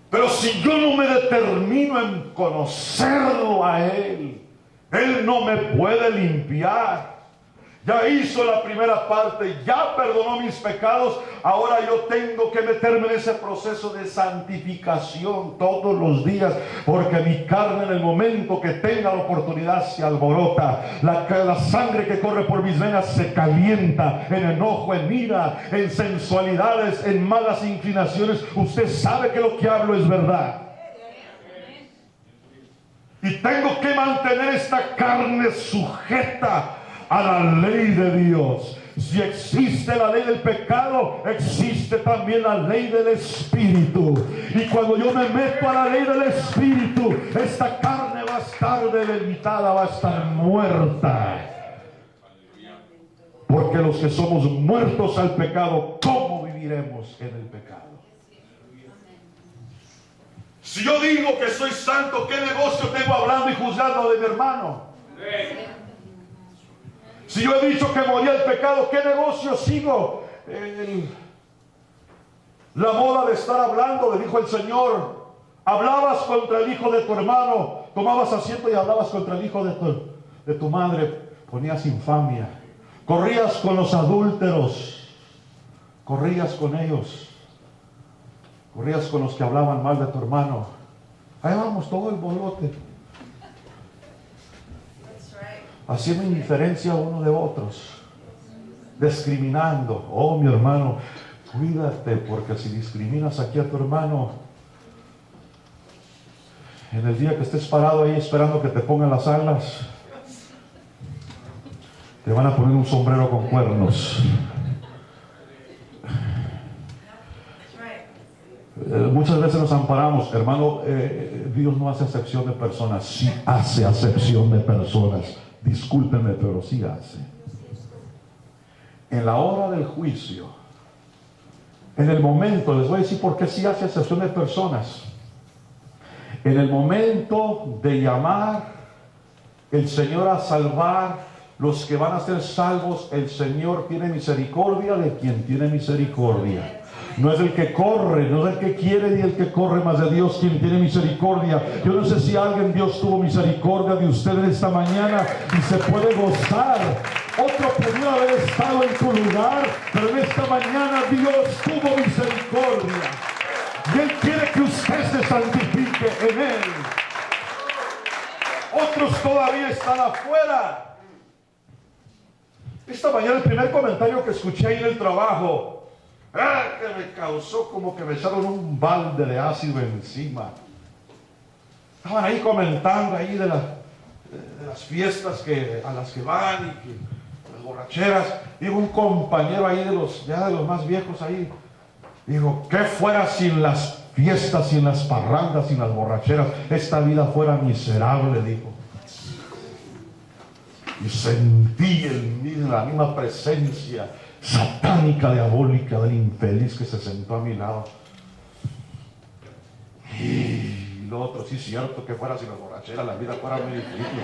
Pero si yo no me determino en conocerlo a Él, Él no me puede limpiar. Ya hizo la primera parte, ya perdonó mis pecados. Ahora yo tengo que meterme en ese proceso de santificación todos los días, porque mi carne, en el momento que tenga la oportunidad, se alborota. La sangre que corre por mis venas se calienta en enojo, en ira, en sensualidades, en malas inclinaciones. Usted sabe que lo que hablo es verdad. Y tengo que mantener esta carne sujeta a la ley de Dios. Si existe la ley del pecado, existe también la ley del Espíritu. Y cuando yo me meto a la ley del Espíritu, esta carne va a estar debilitada, va a estar muerta. Porque los que somos muertos al pecado, ¿cómo viviremos en el pecado? Si yo digo que soy santo, ¿qué negocio tengo hablando y juzgando de mi hermano? Si yo he dicho que moría el pecado, ¿qué negocio sigo? La moda de estar hablando, le dijo el Señor. Hablabas contra el hijo de tu hermano, tomabas asiento y hablabas contra el hijo de tu madre, ponías infamia. Corrías con los adúlteros, corrías con ellos. Corrías con los que hablaban mal de tu hermano. Ahí vamos, todo el bolote. Haciendo indiferencia uno de otros. Discriminando. Oh, mi hermano, cuídate, porque si discriminas aquí a tu hermano, en el día que estés parado ahí esperando que te pongan las alas, te van a poner un sombrero con cuernos. Muchas veces nos amparamos, hermano, Dios no hace acepción de personas. Sí hace acepción de personas. Discúlpenme, pero sí hace. En la hora del juicio, en el momento, les voy a decir por qué sí hace acepción de personas. En el momento de llamar el Señor a salvar los que van a ser salvos, el Señor tiene misericordia de quien tiene misericordia. No es el que corre, no es el que quiere ni el que corre, más de Dios quien tiene misericordia. Yo no sé si alguien, Dios tuvo misericordia de usted en esta mañana y se puede gozar. Otro podría haber estado en tu lugar, pero en esta mañana Dios tuvo misericordia. Y Él quiere que usted se santifique en Él. Otros todavía están afuera. Esta mañana el primer comentario que escuché ahí en el trabajo, que me causó como que me echaron un balde de ácido encima. Estaban ahí comentando ahí de las fiestas a las que van y que, las borracheras. Digo, un compañero ahí de los más viejos ahí, digo, ¿qué fuera sin las fiestas, sin las parrandas, sin las borracheras? Esta vida fuera miserable, dijo. Y sentí la misma presencia satánica, diabólica del infeliz que se sentó a mi lado. Y lo otro, sí es cierto que fuera sin la borrachera, la vida fuera muy difícil,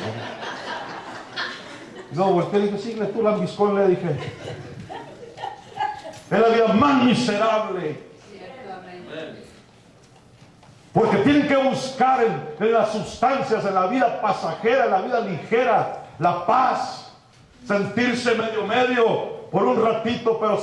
¿no? No, volteé y dije, síguele tú, lambiscón, le dije. Es la vida más miserable. Porque tienen que buscar en las sustancias, en la vida pasajera, en la vida ligera, la paz, sentirse medio por un ratito, pero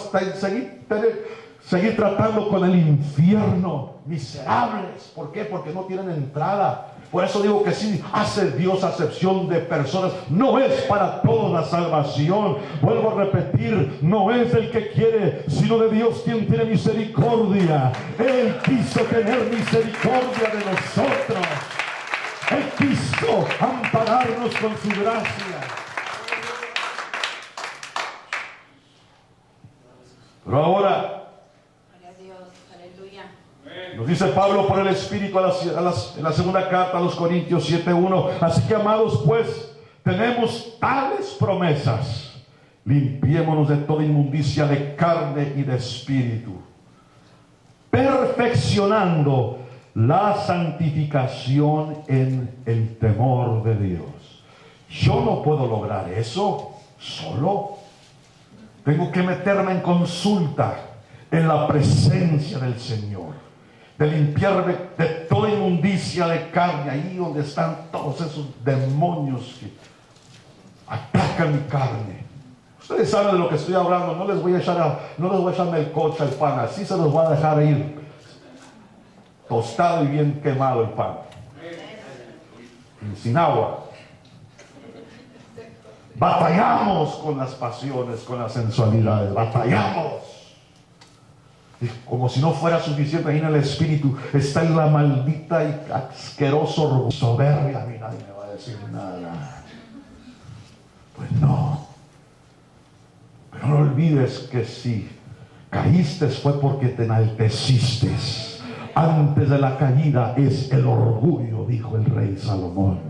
seguir tratando con el infierno, miserables. ¿Por qué? Porque no tienen entrada. Por eso digo que sí hace Dios acepción de personas. No es para todos la salvación. Vuelvo a repetir, no es el que quiere, sino de Dios quien tiene misericordia. Él quiso tener misericordia de nosotros. Él quiso ampararnos con su gracia. Pero ahora, nos dice Pablo por el Espíritu en la segunda carta a los Corintios 7:1. Así que, amados, pues, tenemos tales promesas. Limpiémonos de toda inmundicia de carne y de espíritu, perfeccionando la santificación en el temor de Dios. Yo no puedo lograr eso solo. Tengo que meterme en consulta en la presencia del Señor, de limpiarme de toda inmundicia de carne, ahí donde están todos esos demonios que atacan mi carne. Ustedes saben de lo que estoy hablando. No les voy a echar el coche al pan. Así se los voy a dejar ir tostado y bien quemado el pan. Y sin agua. Batallamos con las pasiones, con las sensualidades. Batallamos. Y como si no fuera suficiente, ahí en el espíritu está en la maldita y asqueroso orgullo, soberbia. A mí nadie me va a decir nada. Pues no. Pero no olvides que si caíste fue porque te enalteciste. Antes de la caída es el orgullo, dijo el rey Salomón.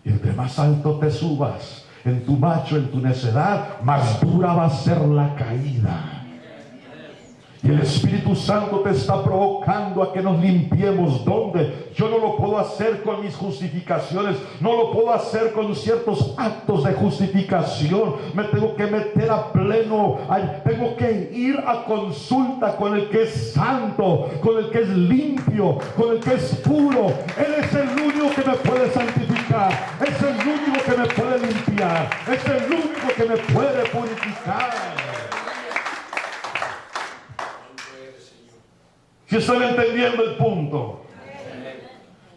Y entre más alto te subas en tu macho, en tu necedad, más dura va a ser la caída. Y el Espíritu Santo te está provocando a que nos limpiemos. ¿Dónde? Yo no lo puedo hacer con mis justificaciones. No lo puedo hacer con ciertos actos de justificación. Me tengo que meter a pleno. Tengo que ir a consulta con el que es santo, con el que es limpio, con el que es puro. Él es el único que me puede santificar. Es el único que me puede limpiar. Es el único que me puede purificar. Si están entendiendo el punto.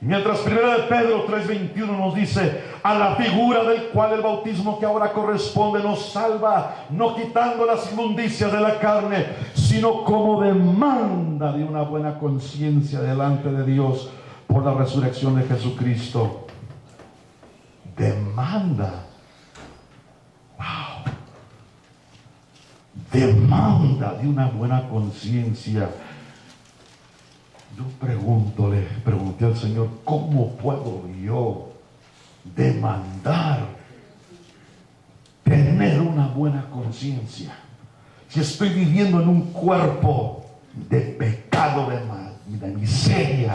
Mientras 1 de Pedro 3:21 nos dice: a la figura del cual el bautismo que ahora corresponde nos salva, no quitando las inmundicias de la carne, sino como demanda de una buena conciencia delante de Dios por la resurrección de Jesucristo. Demanda. Wow. Demanda de una buena conciencia. Yo pregunté al Señor, ¿cómo puedo yo demandar tener una buena conciencia si estoy viviendo en un cuerpo de pecado, de miseria?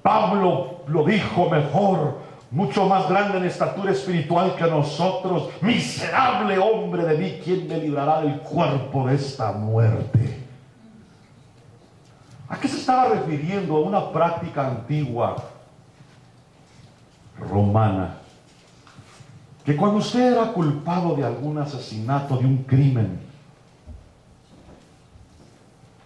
Pablo lo dijo mejor: mucho más grande en estatura espiritual que nosotros. Miserable hombre de mí, ¿quién me librará del cuerpo de esta muerte? ¿A qué se estaba refiriendo? A una práctica antigua romana, que cuando usted era culpado de algún asesinato, de un crimen,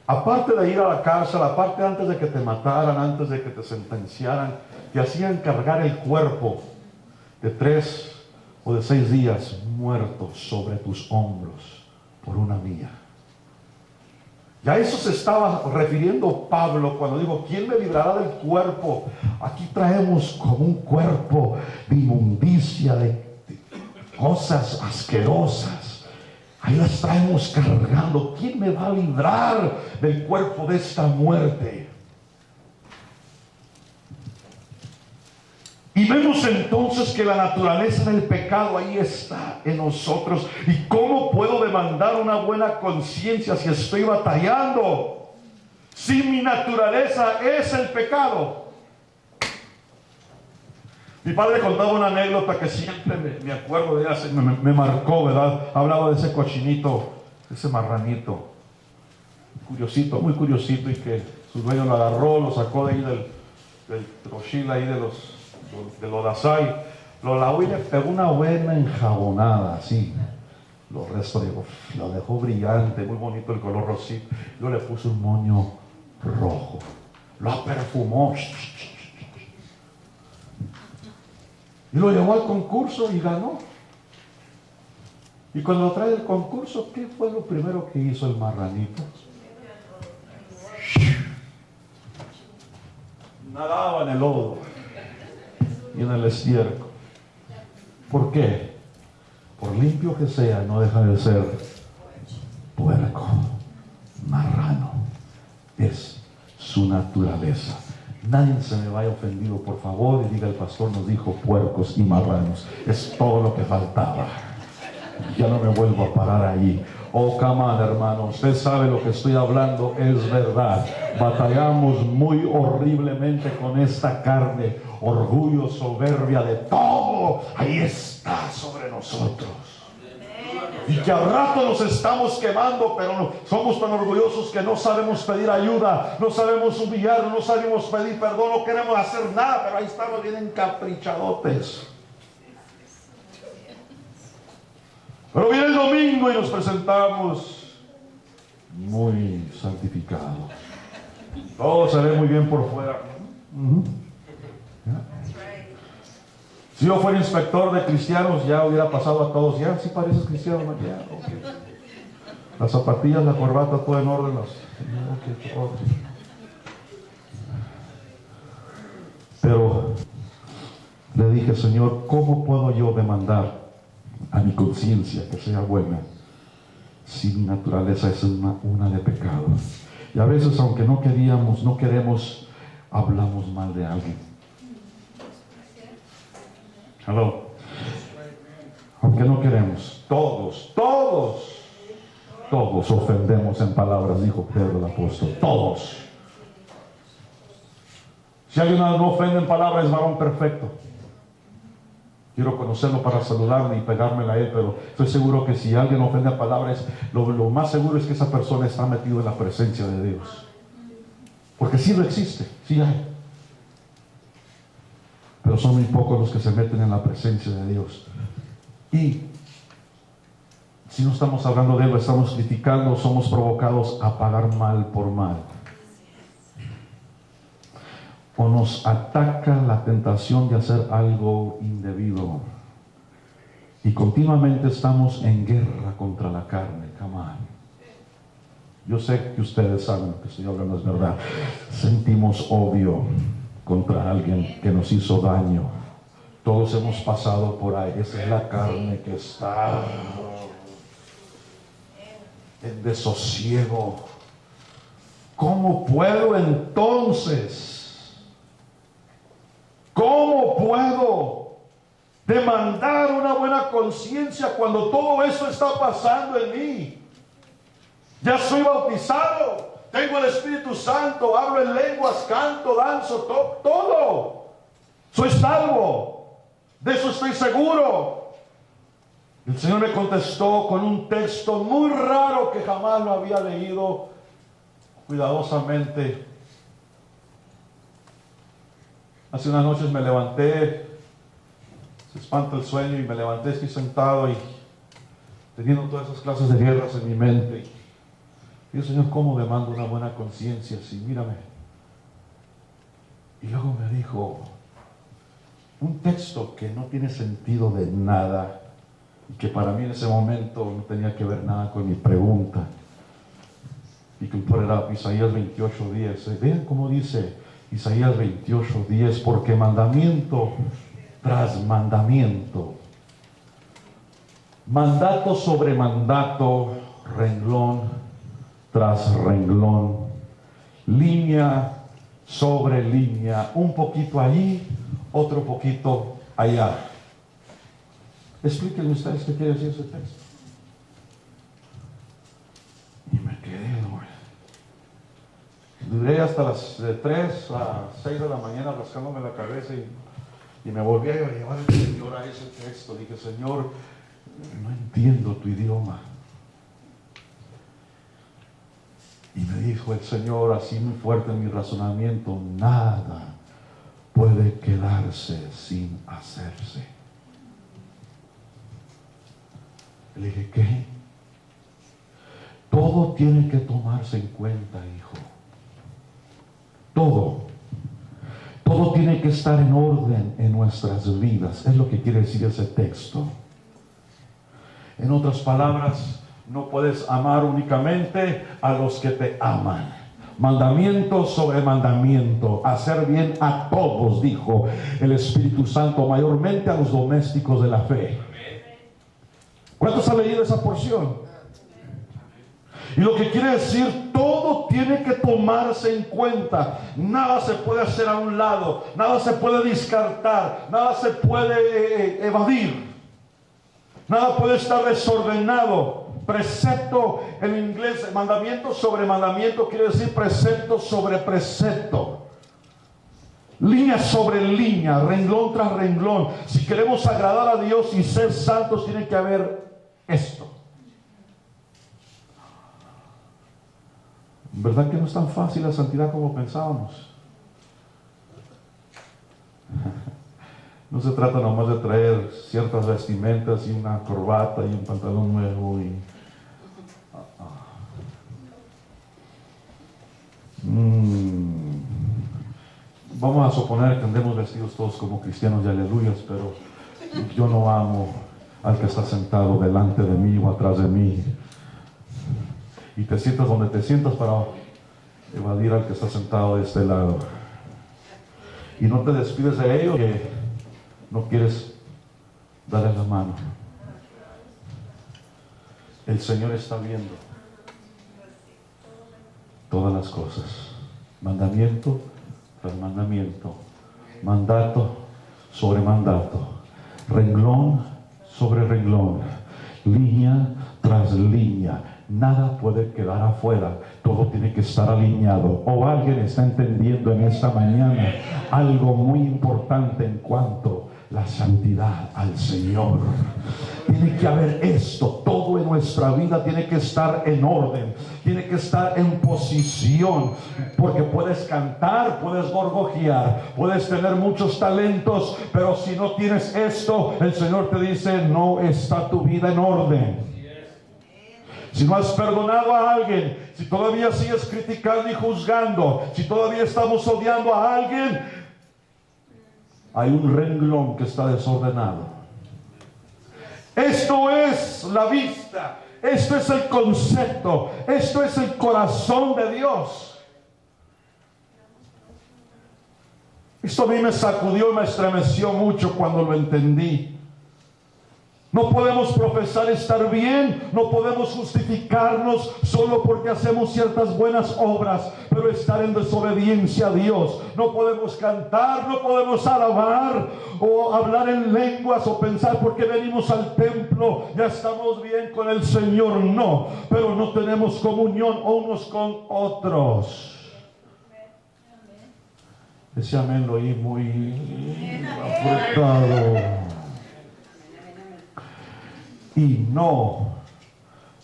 aparte de ir a la cárcel, aparte antes de que te mataran, antes de que te sentenciaran, te hacían cargar el cuerpo de 3 o de 6 días muerto sobre tus hombros por una milla. Y a eso se estaba refiriendo Pablo cuando dijo: ¿quién me librará del cuerpo? Aquí traemos como un cuerpo de inmundicia, de cosas asquerosas. Ahí las traemos cargando. ¿Quién me va a librar del cuerpo de esta muerte? Y vemos entonces que la naturaleza del pecado ahí está en nosotros. ¿Y cómo puedo demandar una buena conciencia si estoy batallando? Si mi naturaleza es el pecado. Mi padre contaba una anécdota que siempre me acuerdo de ella, me marcó, ¿verdad? Hablaba de ese cochinito, ese marranito, curiosito, muy curiosito, y que su dueño lo agarró, lo sacó de ahí del trochil ahí de lodazal, lo lavó y le pegó una buena enjabonada, así. Los restos, lo dejó brillante, muy bonito el color rosito. Luego le puso un moño rojo, lo perfumó y lo llevó al concurso y ganó. Y cuando lo trae del concurso, ¿qué fue lo primero que hizo el marranito? Nadaba en el lodo y en el estiércol. ¿Por qué? Por limpio que sea, no deja de ser puerco, marrano. Es su naturaleza. Nadie se me vaya ofendido, por favor, y diga: el pastor nos dijo puercos y marranos. Es todo lo que faltaba. Ya no me vuelvo a parar ahí. Oh, come on, hermano, usted sabe lo que estoy hablando, es verdad. Batallamos muy horriblemente con esta carne, orgullo, soberbia, de todo. Ahí está sobre nosotros. Y que al rato nos estamos quemando, pero no, somos tan orgullosos que no sabemos pedir ayuda, no sabemos humillar, no sabemos pedir perdón, no queremos hacer nada, pero ahí estamos bien encaprichadotes. Pero viene el domingo y nos presentamos muy santificados. Todo se ve muy bien por fuera. Si yo fuera inspector de cristianos, ya hubiera pasado a todos. Ya, sí pareces cristiano, ¿no? Ya, okay. Las zapatillas, la corbata, todo en orden. Okay, todo. Pero le dije, Señor, ¿cómo puedo yo demandar a mi conciencia que sea buena si mi naturaleza es una de pecado? Y a veces, aunque no queremos, hablamos mal de alguien. Hello. Aunque no queremos, todos ofendemos en palabras, dijo Pedro el apóstol. Todos. Si alguien no ofende en palabras, es varón perfecto. Quiero conocerlo para saludarle y pegármela a él, pero estoy seguro que si alguien ofende a palabras, lo más seguro es que esa persona está metida en la presencia de Dios. Porque sí lo existe, sí hay. Pero son muy pocos los que se meten en la presencia de Dios. Y si no estamos hablando de Él, estamos criticando, somos provocados a pagar mal por mal. O nos ataca la tentación de hacer algo indebido. Y continuamente estamos en guerra contra la carne. Come on. Yo sé que ustedes saben lo que estoy hablando, es verdad. Sentimos odio contra alguien que nos hizo daño. Todos hemos pasado por ahí. Esa es la carne que está en desosiego. ¿Cómo puedo entonces? ¿Cómo puedo demandar una buena conciencia cuando todo eso está pasando en mí? Ya soy bautizado, tengo el Espíritu Santo, hablo en lenguas, canto, danzo, todo. Soy salvo, de eso estoy seguro. El Señor me contestó con un texto muy raro que jamás lo había leído cuidadosamente. Hace unas noches me levanté, se espanta el sueño y me levanté, estoy sentado y teniendo todas esas clases de guerras en mi mente. Y yo, Señor, ¿cómo demando una buena conciencia? Sí, mírame. Y luego me dijo un texto que no tiene sentido de nada y que para mí en ese momento no tenía que ver nada con mi pregunta. Y que era Isaías 28:10. Vean cómo dice Isaías 28:10, porque mandamiento tras mandamiento, mandato sobre mandato, renglón tras renglón, línea sobre línea, un poquito allí, otro poquito allá. Explíquenme ustedes qué quiere decir ese texto. Y me quedé, duré hasta las 3 a 6 de la mañana rascándome la cabeza y me volví a llevar el Señor a ese texto. Dije, Señor, no entiendo tu idioma. Y me dijo el Señor así muy fuerte en mi razonamiento, nada puede quedarse sin hacerse. Le dije, ¿qué? Todo tiene que tomarse en cuenta, hijo. Todo tiene que estar en orden en nuestras vidas. Es lo que quiere decir ese texto. En otras palabras, no puedes amar únicamente a los que te aman. Mandamiento sobre mandamiento, hacer bien a todos, dijo el Espíritu Santo, mayormente a los domésticos de la fe. ¿Cuántos han leído esa porción? Y lo que quiere decir, todo tiene que tomarse en cuenta. Nada se puede hacer a un lado, nada se puede descartar, nada se puede evadir, nada puede estar desordenado. Precepto en inglés, mandamiento sobre mandamiento, quiere decir precepto sobre precepto, línea sobre línea, renglón tras renglón. Si queremos agradar a Dios y ser santos, tiene que haber esto. ¿Verdad que no es tan fácil la santidad como pensábamos? No se trata nomás de traer ciertas vestimentas y una corbata y un pantalón nuevo y vamos a suponer que andemos vestidos todos como cristianos de aleluyas, pero yo no amo al que está sentado delante de mí o atrás de mí. Y te sientas donde te sientas para evadir al que está sentado de este lado. Y no te despides de ellos que no quieres darle la mano. El Señor está viendo todas las cosas, mandamiento tras mandamiento, mandato sobre mandato, renglón sobre renglón, línea tras línea. Nada puede quedar afuera, todo tiene que estar alineado. O alguien está entendiendo en esta mañana algo muy importante en cuanto a la santidad al Señor. Tiene que haber esto, todo en nuestra vida tiene que estar en orden, tiene que estar en posición, porque puedes cantar, puedes gorgojear, puedes tener muchos talentos, pero si no tienes esto, el Señor te dice, no está tu vida en orden. Si no has perdonado a alguien, si todavía sigues criticando y juzgando, si todavía estamos odiando a alguien, hay un renglón que está desordenado. Esto es la vista, esto es el concepto, esto es el corazón de Dios. Esto a mí me sacudió y me estremeció mucho cuando lo entendí. No podemos profesar estar bien, no podemos justificarnos solo porque hacemos ciertas buenas obras, pero estar en desobediencia a Dios. No podemos cantar, no podemos alabar o hablar en lenguas o pensar porque venimos al templo, ya estamos bien con el Señor. No, pero no tenemos comunión unos con otros. Ese amén lo oí muy apretado. Y no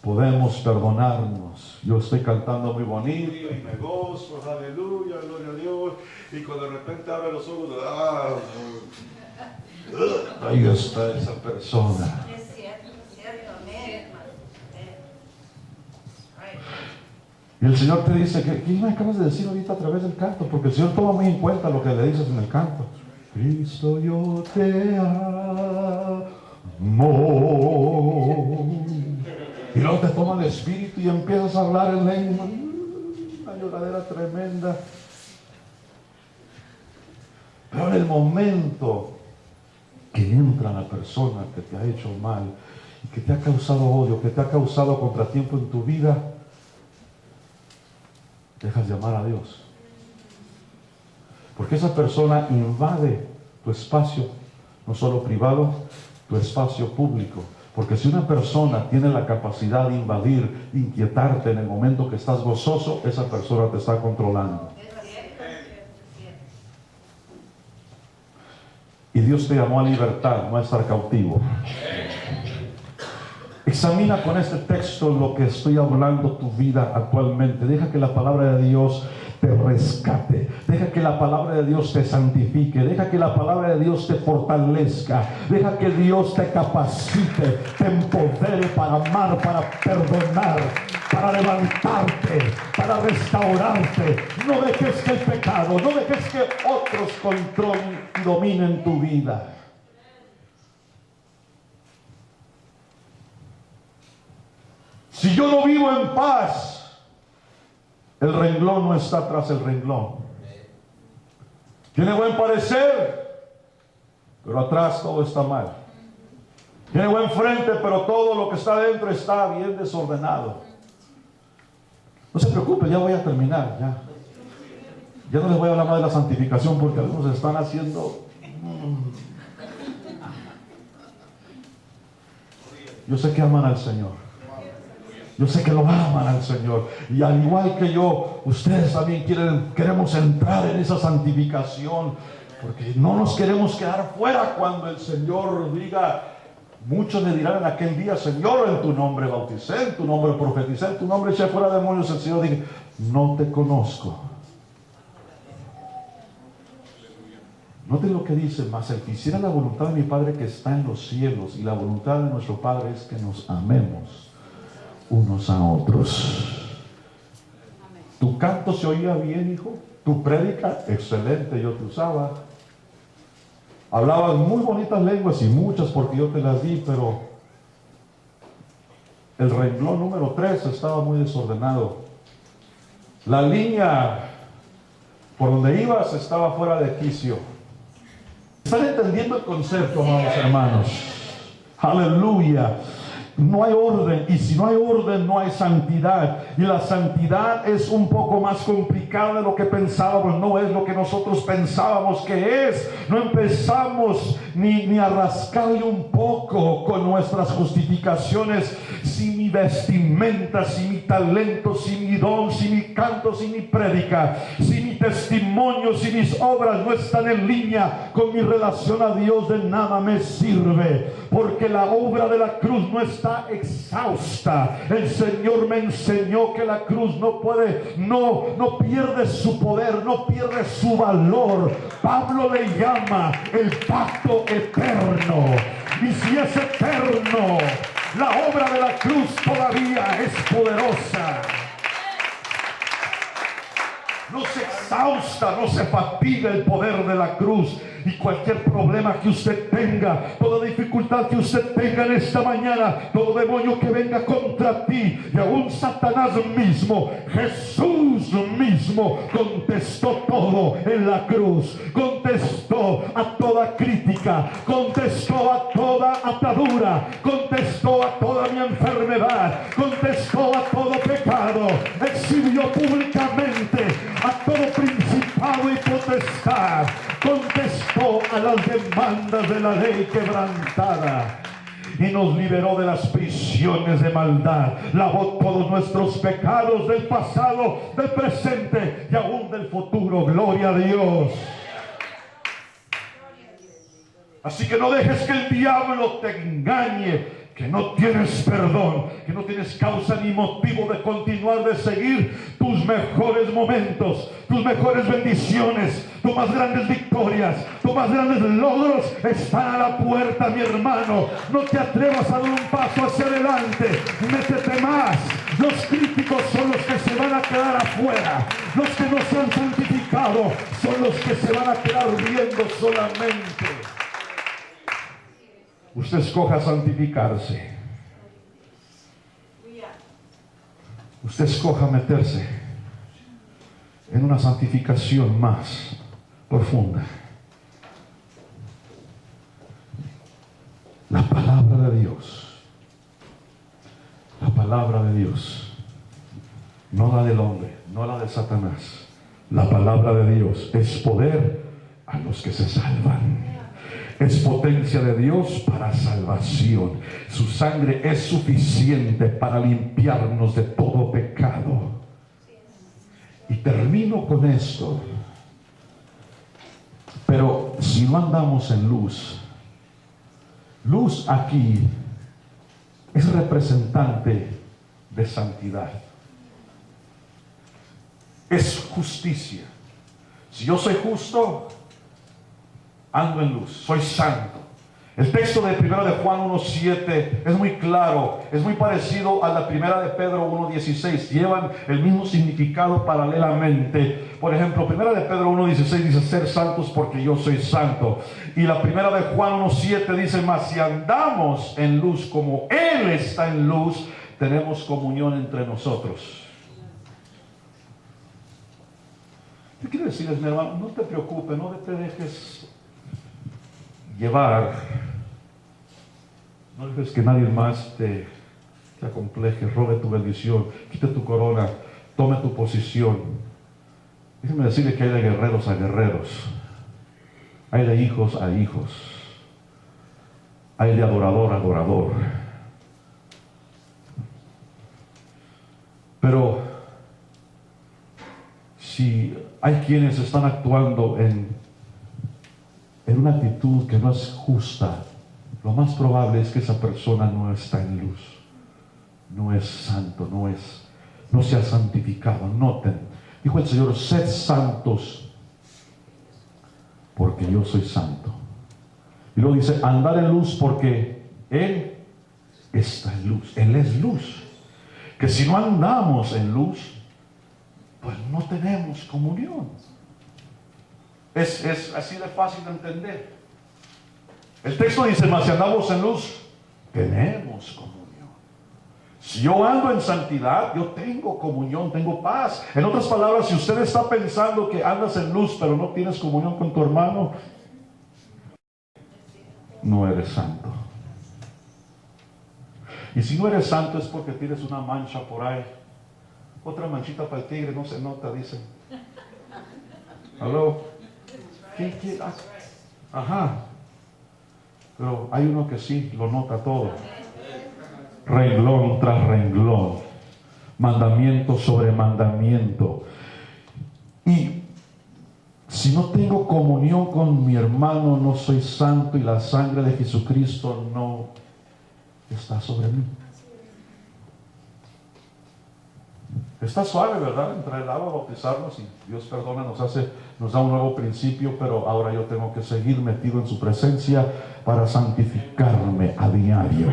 podemos perdonarnos. Yo estoy cantando muy bonito y me gozo, aleluya, gloria a Dios. Y cuando de repente abre los ojos, ahí está esa persona. Es cierto, amén. Y el Señor te dice, ¿qué me acabas de decir ahorita a través del canto? Porque el Señor toma muy en cuenta lo que le dices en el canto. Cristo, yo te amo. Y luego te toma el espíritu y empiezas a hablar en lengua. Una lloradera tremenda. Pero en el momento que entra la persona que te ha hecho mal y que te ha causado odio, que te ha causado contratiempo en tu vida, dejas de amar a Dios. Porque esa persona invade tu espacio, no solo privado, tu espacio público. Porque si una persona tiene la capacidad de invadir, de inquietarte en el momento que estás gozoso, esa persona te está controlando. Y Dios te llamó a libertad, no a estar cautivo. Examina con este texto lo que estoy hablando tu vida actualmente. Deja que la palabra de Dios te rescate. Deja que la palabra de Dios te santifique. Deja que la palabra de Dios te fortalezca. Deja que Dios te capacite, te empodere para amar, para perdonar, para levantarte, para restaurarte. No dejes que el pecado, no dejes que otros controlen y dominen tu vida. Si yo no vivo en paz, el renglón no está tras el renglón. Tiene buen parecer, pero atrás todo está mal. Tiene buen frente, pero todo lo que está dentro está bien desordenado. No se preocupe, ya voy a terminar. Ya no les voy a hablar más de la santificación porque algunos están haciendo... Yo sé que aman al Señor. Yo sé que lo aman al Señor. Y al igual que yo, ustedes también queremos entrar en esa santificación. Porque no nos queremos quedar fuera cuando el Señor diga. Muchos le dirán en aquel día: Señor, en tu nombre bauticé, en tu nombre profeticé, en tu nombre eché fuera demonios. El Señor dice: no te conozco. Noten lo que dice: mas el que hiciera la voluntad de mi Padre que está en los cielos, y la voluntad de nuestro Padre es que nos amemos unos a otros. Tu canto se oía bien, hijo. Tu prédica, excelente, yo te usaba. Hablabas muy bonitas lenguas, y muchas porque yo te las di, pero el renglón número 3 estaba muy desordenado. La línea por donde ibas estaba fuera de quicio. ¿Están entendiendo el concepto, amados hermanos? Aleluya. No hay orden, y si no hay orden no hay santidad, y la santidad es un poco más complicada de lo que pensábamos. No es lo que nosotros pensábamos que es. No empezamos ni a rascarle un poco con nuestras justificaciones. Si mi vestimenta, si mi talento, si mi don, si mi canto, si mi prédica, si mi testimonio, si mis obras no están en línea con mi relación a Dios, de nada me sirve, porque la obra de la cruz no está exhausta. El Señor me enseñó que la cruz no pierde su poder, no pierde su valor. Pablo le llama el pacto eterno, y si es eterno, la obra de la cruz todavía es poderosa. No se exhausta, no se fatiga el poder de la cruz. Y cualquier problema que usted tenga, toda dificultad que usted tenga en esta mañana, todo demonio que venga contra ti, y aún Satanás mismo, Jesús mismo contestó todo en la cruz. Contestó a toda crítica, contestó a toda atadura, contestó a toda mi enfermedad, contestó a todo pecado, exhibió públicamente a todo principado y potestad, contestó a las demandas de la ley quebrantada, y nos liberó de las prisiones de maldad. Lavó todos nuestros pecados del pasado, del presente y aún del futuro. Gloria a Dios. Así que no dejes que el diablo te engañe, que no tienes perdón, que no tienes causa ni motivo de continuar, de seguir. Tus mejores momentos, tus mejores bendiciones, tus más grandes victorias, tus más grandes logros están a la puerta, mi hermano. No te atrevas a dar un paso hacia adelante, métete más. Los críticos son los que se van a quedar afuera. Los que no se han santificado son los que se van a quedar viendo solamente. Usted escoja santificarse. Usted escoja meterse en una santificación más profunda. La palabra de Dios, la palabra de Dios, no la del hombre, no la de Satanás. La palabra de Dios es poder a los que se salvan. Es potencia de Dios para salvación. Su sangre es suficiente para limpiarnos de todo pecado. Y termino con esto. Pero si no andamos en luz, luz aquí es representante de santidad. Es justicia. Si yo soy justo, ando en luz, soy santo. El texto de 1 de Juan 1:7 es muy claro, es muy parecido a la 1 de Pedro 1:16, llevan el mismo significado paralelamente. Por ejemplo, 1 de Pedro 1:16 dice: ser santos porque yo soy santo. Y la 1 de Juan 1:7 dice: mas si andamos en luz como Él está en luz, tenemos comunión entre nosotros. ¿Qué quiero decirles, mi hermano? No te preocupes, no te dejes llevar, no dejes que nadie más te acompleje, robe tu bendición, quite tu corona, tome tu posición. Déjeme decirle que hay de guerreros a guerreros, hay de hijos a hijos, hay de adorador a adorador. Pero si hay quienes están actuando en una actitud que no es justa, lo más probable es que esa persona no está en luz, no es santo, no se ha santificado. Noten, dijo el Señor: sed santos porque yo soy santo. Y luego dice, andar en luz porque Él está en luz. Él es luz. Que si no andamos en luz, pues no tenemos comunión. Es así de fácil de entender. El texto dice, mas si andamos en luz, tenemos comunión. Si yo ando en santidad, yo tengo comunión, tengo paz. En otras palabras, si usted está pensando que andas en luz, pero no tienes comunión con tu hermano, no eres santo. Y si no eres santo es porque tienes una mancha por ahí. Otra manchita para el tigre, no se nota, dicen. ¿Aló? ¿Qué? Ajá. Pero hay uno que sí lo nota todo. Renglón tras renglón. Mandamiento sobre mandamiento. Y si no tengo comunión con mi hermano, no soy santo y la sangre de Jesucristo no está sobre mí. Está suave, ¿verdad? Entrar el agua, bautizarnos y Dios perdona, nos da un nuevo principio, pero ahora yo tengo que seguir metido en su presencia para santificarme a diario.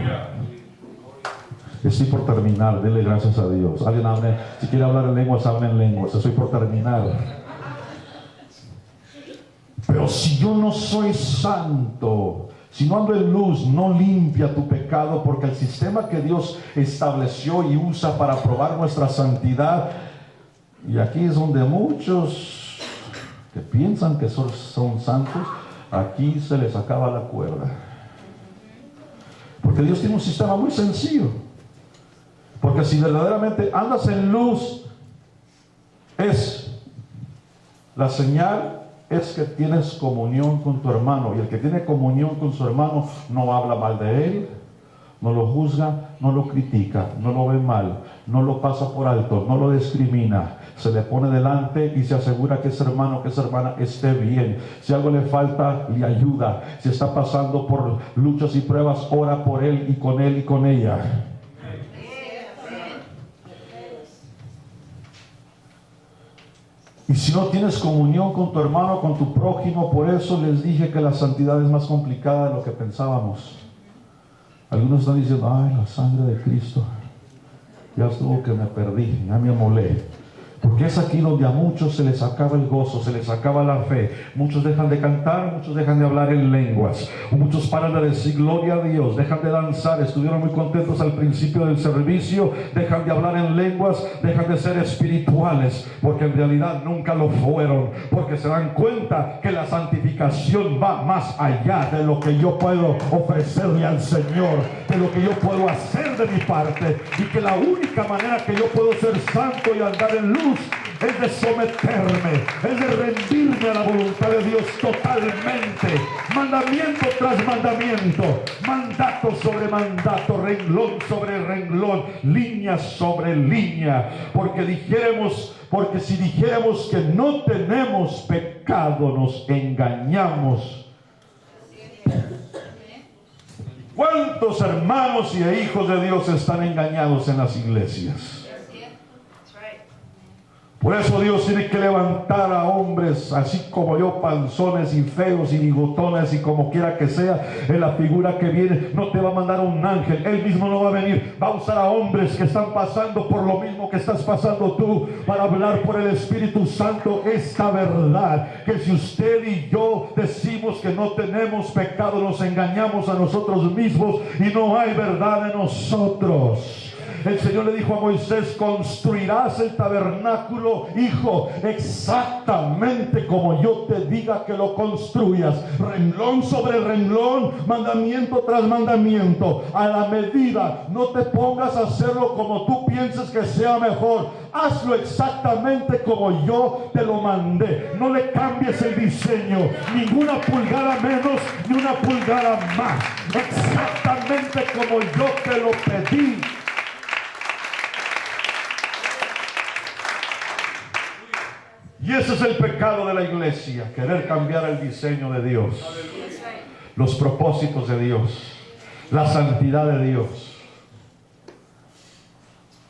Estoy por terminar, denle gracias a Dios. Alguien hable, si quiere hablar en lenguas, hable en lenguas. Estoy por terminar. Pero si yo no soy santo, si no ando en luz, no limpia tu pecado, porque el sistema que Dios estableció y usa para probar nuestra santidad, y aquí es donde muchos que piensan que son santos, aquí se les acaba la cuerda. Porque Dios tiene un sistema muy sencillo. Porque si verdaderamente andas en luz, es la señal, es que tienes comunión con tu hermano. Y el que tiene comunión con su hermano no habla mal de él, no lo juzga, no lo critica, no lo ve mal, no lo pasa por alto, no lo discrimina. Se le pone delante y se asegura que ese hermano, que esa hermana esté bien. Si algo le falta, le ayuda. Si está pasando por luchas y pruebas, ora por él y con ella. Y si no tienes comunión con tu hermano, con tu prójimo, por eso les dije que la santidad es más complicada de lo que pensábamos. Algunos están diciendo, ay, la sangre de Cristo, ya estuvo que me perdí, ya me amolé. Porque es aquí donde a muchos se les acaba el gozo, se les acaba la fe. Muchos dejan de cantar, muchos dejan de hablar en lenguas. Muchos paran de decir gloria a Dios, dejan de danzar, estuvieron muy contentos al principio del servicio, dejan de hablar en lenguas, dejan de ser espirituales, porque en realidad nunca lo fueron. Porque se dan cuenta que la santificación va más allá de lo que yo puedo ofrecerle al Señor, de lo que yo puedo hacer de mi parte, y que la única manera que yo puedo ser santo y andar en luz es de someterme, es de rendirme a la voluntad de Dios totalmente, mandamiento tras mandamiento, mandato sobre mandato, renglón sobre renglón, línea sobre línea, porque si dijéramos que no tenemos pecado, nos engañamos. ¿Cuántos hermanos y hijos de Dios están engañados en las iglesias? Por eso Dios tiene que levantar a hombres así como yo, panzones y feos y bigotones y como quiera que sea, en la figura que viene. No te va a mandar un ángel, Él mismo no va a venir, va a usar a hombres que están pasando por lo mismo que estás pasando tú, para hablar por el Espíritu Santo esta verdad, que si usted y yo decimos que no tenemos pecado, nos engañamos a nosotros mismos y no hay verdad en nosotros. El Señor le dijo a Moisés, construirás el tabernáculo, hijo, exactamente como yo te diga que lo construyas, renglón sobre renglón, mandamiento tras mandamiento, a la medida. No te pongas a hacerlo como tú pienses que sea mejor, hazlo exactamente como yo te lo mandé. No le cambies el diseño, ninguna pulgada menos ni una pulgada más, exactamente como yo te lo pedí. Y ese es el pecado de la iglesia, querer cambiar el diseño de Dios, los propósitos de Dios, la santidad de Dios.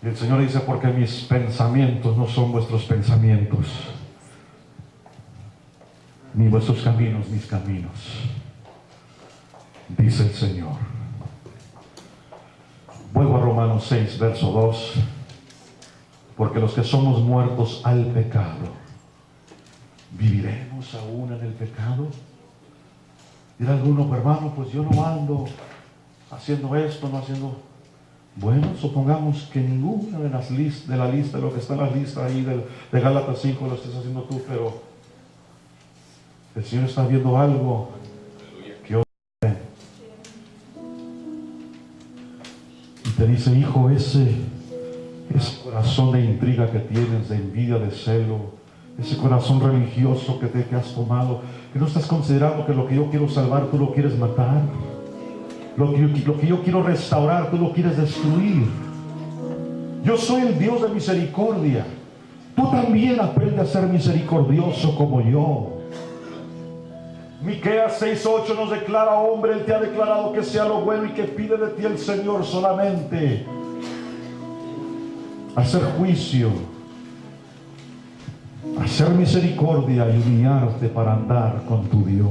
Y el Señor dice, porque mis pensamientos no son vuestros pensamientos. ni vuestros caminos mis caminos, dice el Señor. Vuelvo a Romanos 6, verso 2. Porque los que somos muertos al pecado, ¿viviremos aún en el pecado? Dirá alguno, hermano, pues yo no ando haciendo esto, no haciendo... Bueno, supongamos que ninguna de las de la lista, lo que está en la lista ahí de Gálatas 5 lo estés haciendo tú, pero el Señor está viendo algo que hoy y te dice, hijo, ese corazón de intriga que tienes, de envidia, de celo, ese corazón religioso que has tomado, que no estás considerando que lo que yo quiero salvar, tú lo quieres matar. Lo que yo quiero restaurar, tú lo quieres destruir. Yo soy el Dios de misericordia. Tú también aprende a ser misericordioso como yo. Miqueas 6:8 nos declara, hombre, Él te ha declarado que sea lo bueno y que pide de ti el Señor solamente hacer juicio, hacer misericordia y humillarte para andar con tu Dios.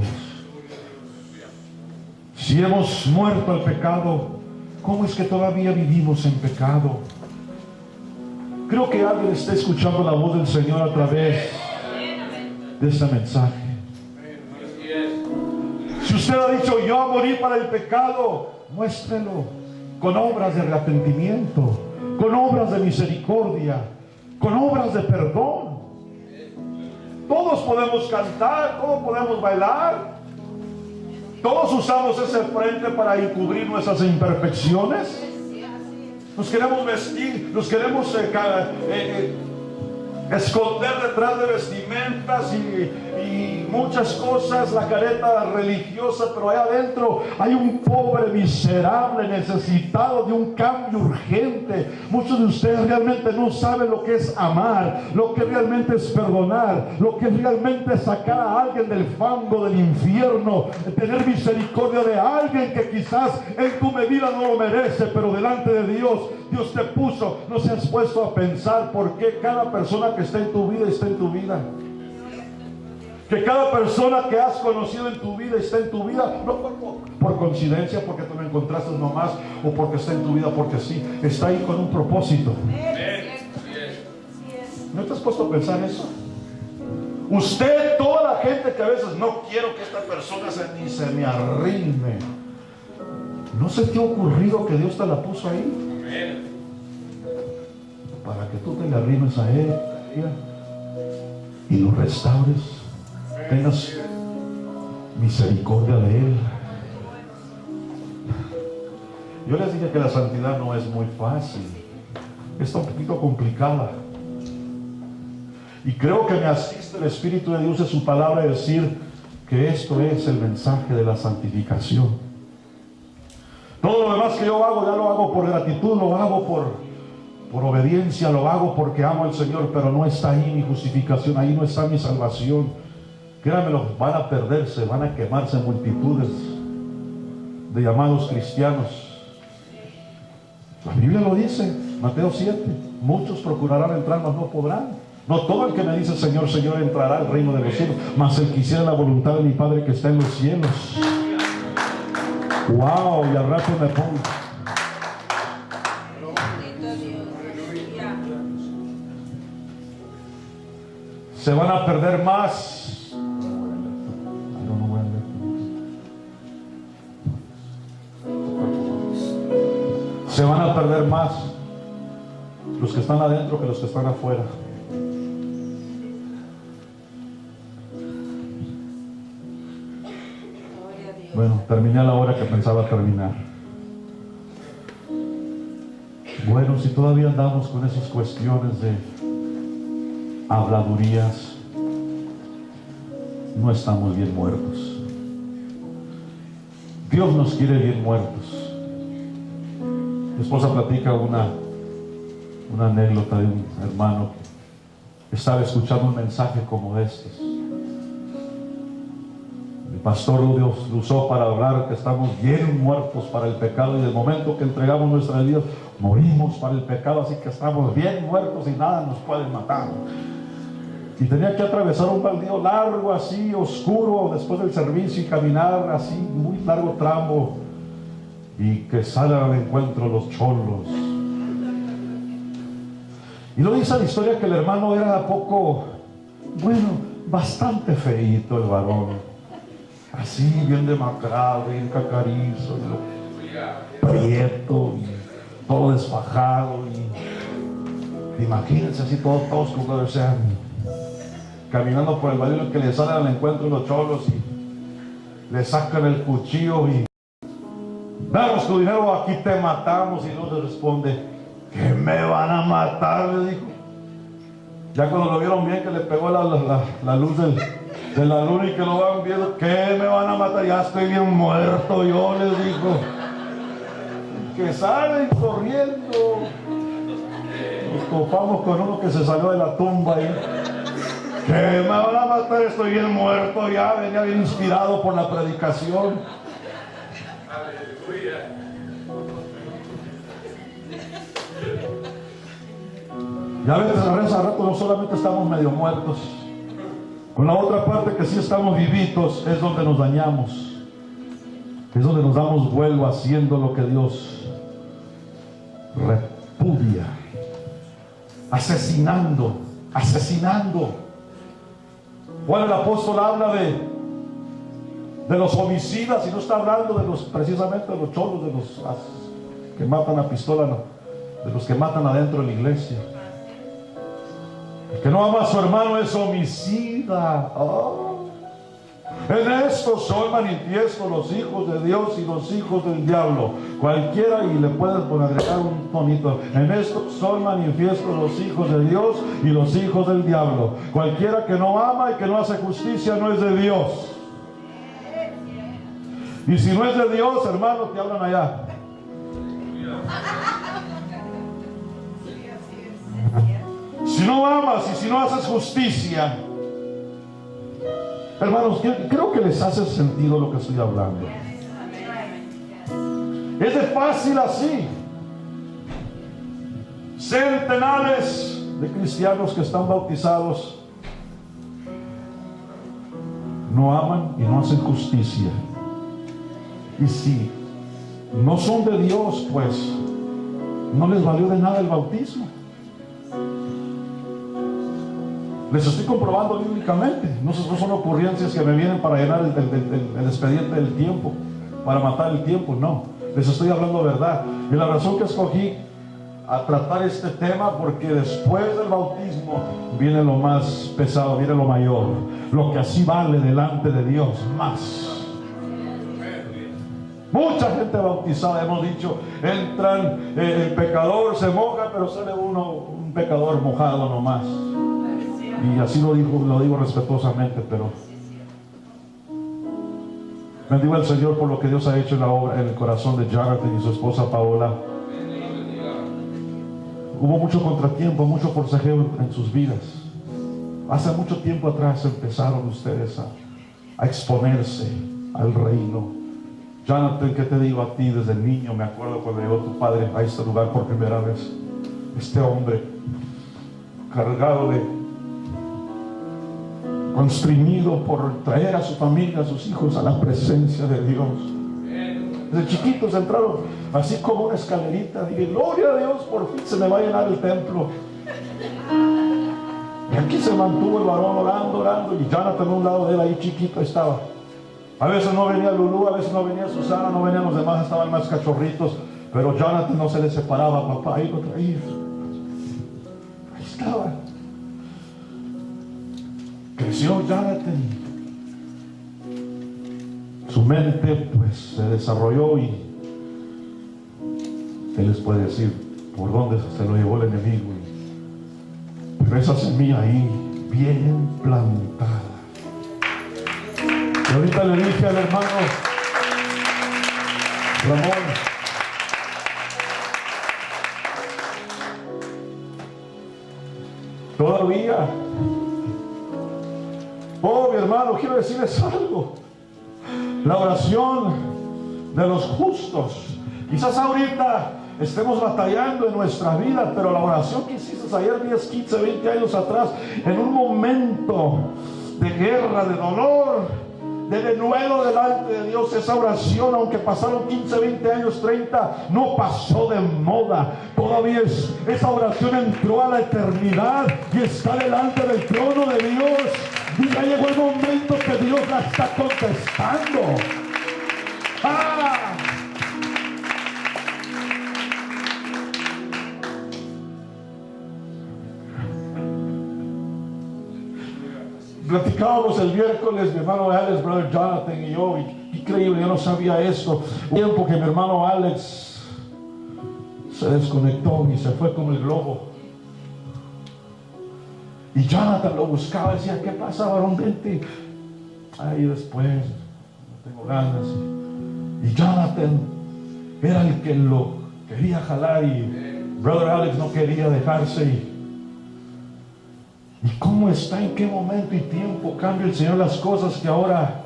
Si hemos muerto al pecado, ¿cómo es que todavía vivimos en pecado? Creo que alguien está escuchando la voz del Señor a través de este mensaje. Si usted ha dicho, yo a morir para el pecado, muéstrelo con obras de arrepentimiento, con obras de misericordia, con obras de perdón. Todos podemos cantar, todos podemos bailar. Todos usamos ese frente para encubrir nuestras imperfecciones. Nos queremos vestir, nos queremos esconder detrás de vestimentas y muchas cosas, la careta religiosa, pero ahí adentro hay un pobre miserable necesitado de un cambio urgente. Muchos de ustedes realmente no saben lo que es amar, lo que realmente es perdonar, lo que es realmente sacar a alguien del fango del infierno, tener misericordia de alguien que quizás en tu medida no lo merece, pero delante de Dios te puso. No se has puesto a pensar por qué cada persona que está en tu vida está en tu vida. Que cada persona que has conocido en tu vida está en tu vida, no por coincidencia, porque tú lo encontraste nomás, o porque está en tu vida porque sí, está ahí con un propósito. ¿No te has puesto a pensar eso? Usted, toda la gente que a veces no quiero que esta persona ni se me arrime, ¿no se te ha ocurrido que Dios te la puso ahí? Para que tú te le arrimes a Él, a ella, y lo restaures, tengas misericordia de Él. Yo les dije que la santidad no es muy fácil, está un poquito complicada, y creo que me asiste el Espíritu de Dios en su palabra a decir que esto es el mensaje de la santificación. Todo lo demás que yo hago, ya lo hago por gratitud, lo hago por obediencia, lo hago porque amo al Señor, pero no está ahí mi justificación, ahí no está mi salvación. Créanmelo, van a perderse, van a quemarse multitudes de llamados cristianos. La Biblia lo dice, Mateo 7, muchos procurarán entrar, mas no podrán. No todo el que me dice Señor, Señor entrará al reino de los cielos, mas el que hiciera la voluntad de mi Padre que está en los cielos. Wow, y al rato me pongo. Se van a perder más. Se van a perder más los que están adentro que los que están afuera. Bueno, terminé a la hora que pensaba terminar. Bueno, si todavía andamos con esas cuestiones de habladurías, no estamos bien muertos. Dios nos quiere bien muertos. Mi esposa platica una anécdota de un hermano que estaba escuchando un mensaje como estos. El pastor Dios lo usó para hablar que estamos bien muertos para el pecado, y del momento que entregamos nuestra vida morimos para el pecado, así que estamos bien muertos y nada nos puede matar. Y tenía que atravesar un baldío largo así, oscuro, después del servicio, y caminar así, muy largo tramo, y que salen al encuentro los cholos. Y luego dice la historia que el hermano era bastante feíto el varón, así bien demacrado, bien cacarizo, prieto, y todo desfajado, y imagínense así todo tosco, o sea, caminando por el baldío, que le salen al encuentro los cholos y le sacan el cuchillo y danos tu dinero, aquí te matamos. Y no le responde, ¿qué me van a matar? Le dijo. Ya cuando lo vieron bien, que le pegó la luz de la luna y que lo van viendo, ¿qué me van a matar? Ya estoy bien muerto yo, les dijo. Que salen corriendo. Nos topamos con uno que se salió de la tumba ahí. ¿Qué me van a matar? Estoy bien muerto ya, venía bien inspirado por la predicación. Y a veces a rato no solamente estamos medio muertos, con la otra parte que sí estamos vivitos, es donde nos dañamos, es donde nos damos vuelo haciendo lo que Dios repudia, asesinando. Bueno, el apóstol habla de los homicidas, y no está hablando precisamente de los cholos, de los que matan a pistola, no, de los que matan adentro de la iglesia. El que no ama a su hermano es homicida. En esto son manifiestos los hijos de Dios y los hijos del diablo. Cualquiera, y le puedes agregar un tonito, en esto son manifiestos los hijos de Dios y los hijos del diablo. Cualquiera que no ama y que no hace justicia no es de Dios. Y si no es de Dios, hermano, te hablan allá. Si no amas y si no haces justicia, hermanos, creo que les hace sentido lo que estoy hablando. Es de fácil así. Centenares de cristianos que están bautizados no aman y no hacen justicia. Y si no son de Dios, pues no les valió de nada el bautismo. Les estoy comprobando bíblicamente. No son ocurrencias que me vienen para llenar el expediente del tiempo, para matar el tiempo. No, les estoy hablando verdad. Y la razón que escogí a tratar este tema, porque después del bautismo viene lo más pesado, viene lo mayor, lo que así vale delante de Dios más. Mucha gente bautizada, hemos dicho, entran, el pecador se moja, pero sale un pecador mojado nomás. Y así lo digo respetuosamente, pero bendigo al Señor por lo que Dios ha hecho en la obra, en el corazón de Jonathan y su esposa Paola. Hubo mucho contratiempo, mucho forcejeo en sus vidas. Hace mucho tiempo atrás empezaron ustedes a exponerse al reino. Jonathan, ¿qué te digo a ti? Desde niño me acuerdo cuando llegó tu padre a este lugar por primera vez. Este hombre cargado constreñido por traer a su familia, a sus hijos a la presencia de Dios. Desde chiquitos entraron así como una escalerita. Dije, gloria a Dios, por fin se me va a llenar el templo. Y aquí se mantuvo el varón orando, y Jonathan a un lado de él, ahí chiquito estaba. A veces no venía Lulú, a veces no venía Susana, no venían los demás, estaban más cachorritos, pero Jonathan no se le separaba a papá, ahí lo traía. Ahí estaba. Creció Jonathan, su mente pues se desarrolló, y ¿qué les puede decir? Por dónde se lo llevó el enemigo. Pero esa semilla ahí, bien plantada. Y ahorita le dije al hermano Ramón, todavía, mi hermano, quiero decirles algo. La oración de los justos, quizás ahorita estemos batallando en nuestra vida, pero la oración que hiciste ayer, 10, 15, 20 años atrás, en un momento de guerra, de dolor, de denuedo delante de Dios, esa oración, aunque pasaron 15, 20 años, 30, no pasó de moda. Todavía esa oración entró a la eternidad y está delante del trono de Dios, y ya llegó el momento que Dios la está contestando. ¡Ah! Platicábamos el miércoles, mi hermano Alex, brother Jonathan y yo, y increíble, yo no sabía esto. Un tiempo que mi hermano Alex se desconectó y se fue como el globo. Y Jonathan lo buscaba, decía, ¿qué pasa, varón? Vente. Ahí después, no tengo ganas. Y Jonathan era el que lo quería jalar, y brother Alex no quería dejarse. ¿Y cómo está? ¿En qué momento y tiempo cambia el Señor las cosas? Que ahora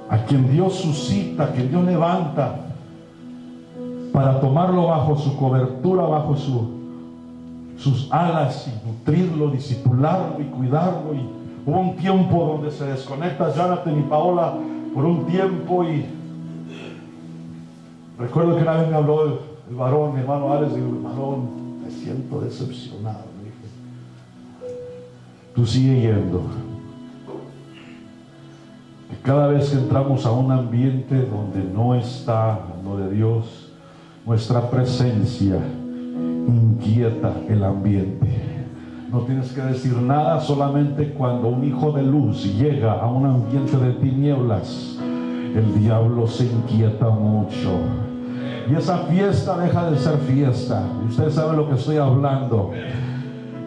a quien Dios suscita, a quien Dios levanta para tomarlo bajo su cobertura, bajo sus alas, y nutrirlo, discipularlo y cuidarlo. Y hubo un tiempo donde se desconecta Jonathan y Paola por un tiempo, y recuerdo que una vez me habló el varón, mi hermano Alex, y digo, varón, me siento decepcionado. Tú sigue yendo. Que cada vez que entramos a un ambiente donde no está lo de Dios, nuestra presencia inquieta el ambiente. No tienes que decir nada, solamente cuando un hijo de luz llega a un ambiente de tinieblas, el diablo se inquieta mucho. Y esa fiesta deja de ser fiesta. Y ustedes saben lo que estoy hablando.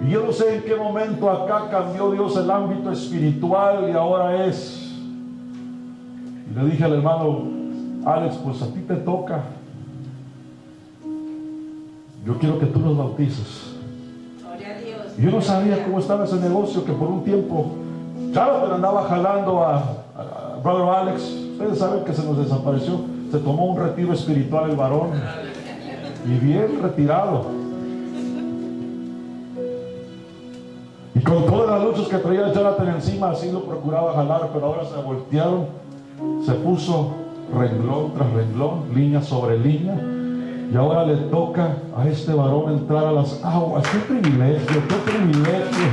Y yo no sé en qué momento acá cambió Dios el ámbito espiritual, y ahora es. Y le dije al hermano Alex, pues a ti te toca. Yo quiero que tú nos bautices. Gloria a Dios. Y yo no sabía cómo estaba ese negocio, que por un tiempo Jonathan andaba jalando a brother Alex. Ustedes saben que se nos desapareció. Se tomó un retiro espiritual el varón, y bien retirado. Y con todas las luchas que traía Jonathan encima, así lo procuraba jalar, pero ahora se voltearon, se puso renglón tras renglón, línea sobre línea, y ahora le toca a este varón entrar a las aguas. ¡Qué privilegio! ¡Qué privilegio!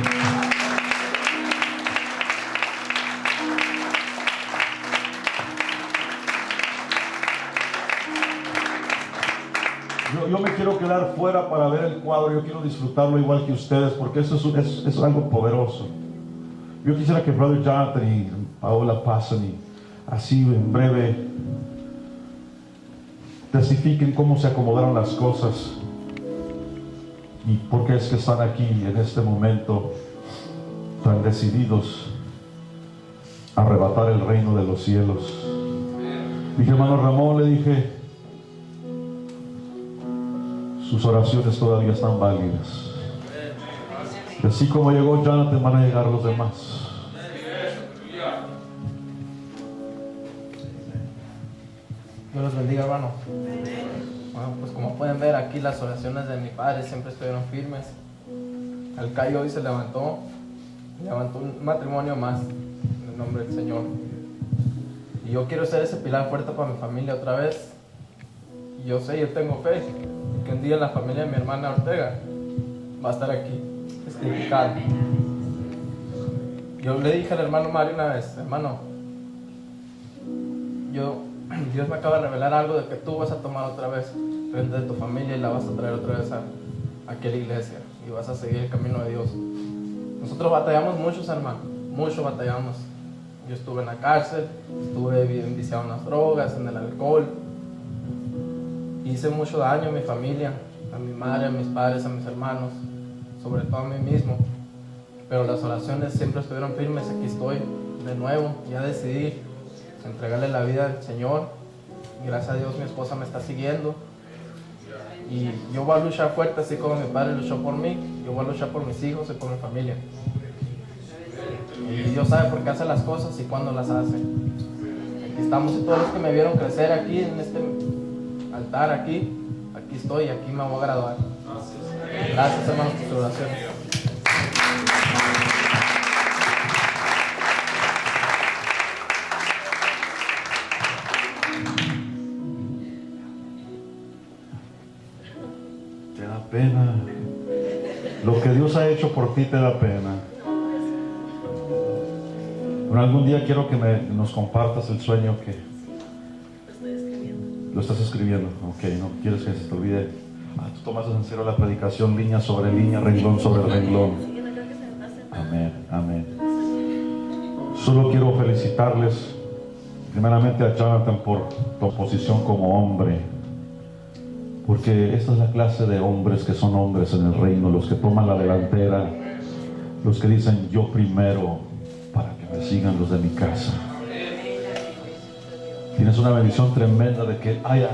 Yo me quiero quedar fuera para ver el cuadro. Yo quiero disfrutarlo igual que ustedes, porque eso es algo poderoso. Yo quisiera que brother Jonathan y Paola pasen y así en breve testifiquen cómo se acomodaron las cosas y por qué es que están aquí en este momento tan decididos a arrebatar el reino de los cielos. Dije, hermano Ramón, le dije, sus oraciones todavía están válidas. Y así como llegó Jonathan, van a llegar los demás. Dios los bendiga, hermano. Bueno, pues como pueden ver aquí, las oraciones de mi padre siempre estuvieron firmes. El Cayo hoy se levantó un matrimonio más en el nombre del Señor. Y yo quiero ser ese pilar fuerte para mi familia otra vez. Y yo tengo fe que un día la familia de mi hermana Ortega va a estar aquí, testificando. Yo le dije al hermano Mario una vez, hermano, Dios me acaba de revelar algo de que tú vas a tomar otra vez frente de tu familia y la vas a traer otra vez aquí a la iglesia y vas a seguir el camino de Dios. Nosotros batallamos muchos, hermano, mucho batallamos. Yo estuve en la cárcel, estuve viciado en las drogas, en el alcohol. Hice mucho daño a mi familia, a mi madre, a mis padres, a mis hermanos, sobre todo a mí mismo. Pero las oraciones siempre estuvieron firmes. Aquí estoy de nuevo, ya decidí entregarle la vida al Señor. Gracias a Dios mi esposa me está siguiendo. Y yo voy a luchar fuerte, así como mi padre luchó por mí. Yo voy a luchar por mis hijos y por mi familia. Y Dios sabe por qué hace las cosas y cuándo las hace. Aquí estamos, y todos los que me vieron crecer aquí en este altar aquí, aquí estoy y aquí me voy a graduar. Gracias, hermanos, por sus oraciones. Te da pena. Lo que Dios ha hecho por ti te da pena. Bueno, algún día quiero que nos compartas el sueño que lo estás escribiendo. Ok, no quieres que se te olvide. Tú tomas en serio la predicación, línea sobre línea, renglón sobre renglón. Amén, amén. Solo quiero felicitarles primeramente a Jonathan por tu posición como hombre, porque esta es la clase de hombres que son hombres en el reino, los que toman la delantera, los que dicen yo primero para que me sigan los de mi casa. Tienes una bendición tremenda de que haya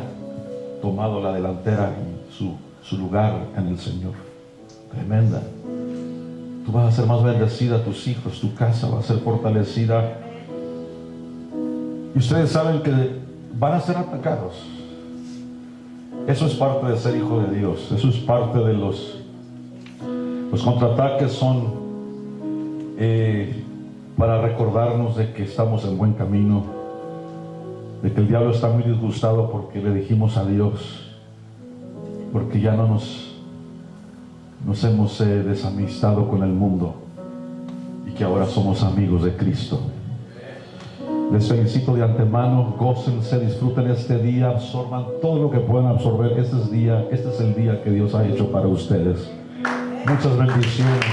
tomado la delantera y su lugar en el Señor. Tremenda. Tú vas a ser más bendecida, tus hijos, tu casa va a ser fortalecida. Y ustedes saben que van a ser atacados. Eso es parte de ser hijo de Dios. Eso es parte de los contraataques son para recordarnos de que estamos en buen camino, de que el diablo está muy disgustado porque le dijimos adiós, porque ya no nos hemos desamistado con el mundo y que ahora somos amigos de Cristo. Les felicito de antemano, gócense, disfruten este día, absorban todo lo que puedan absorber. Este es el día que Dios ha hecho para ustedes. Muchas bendiciones.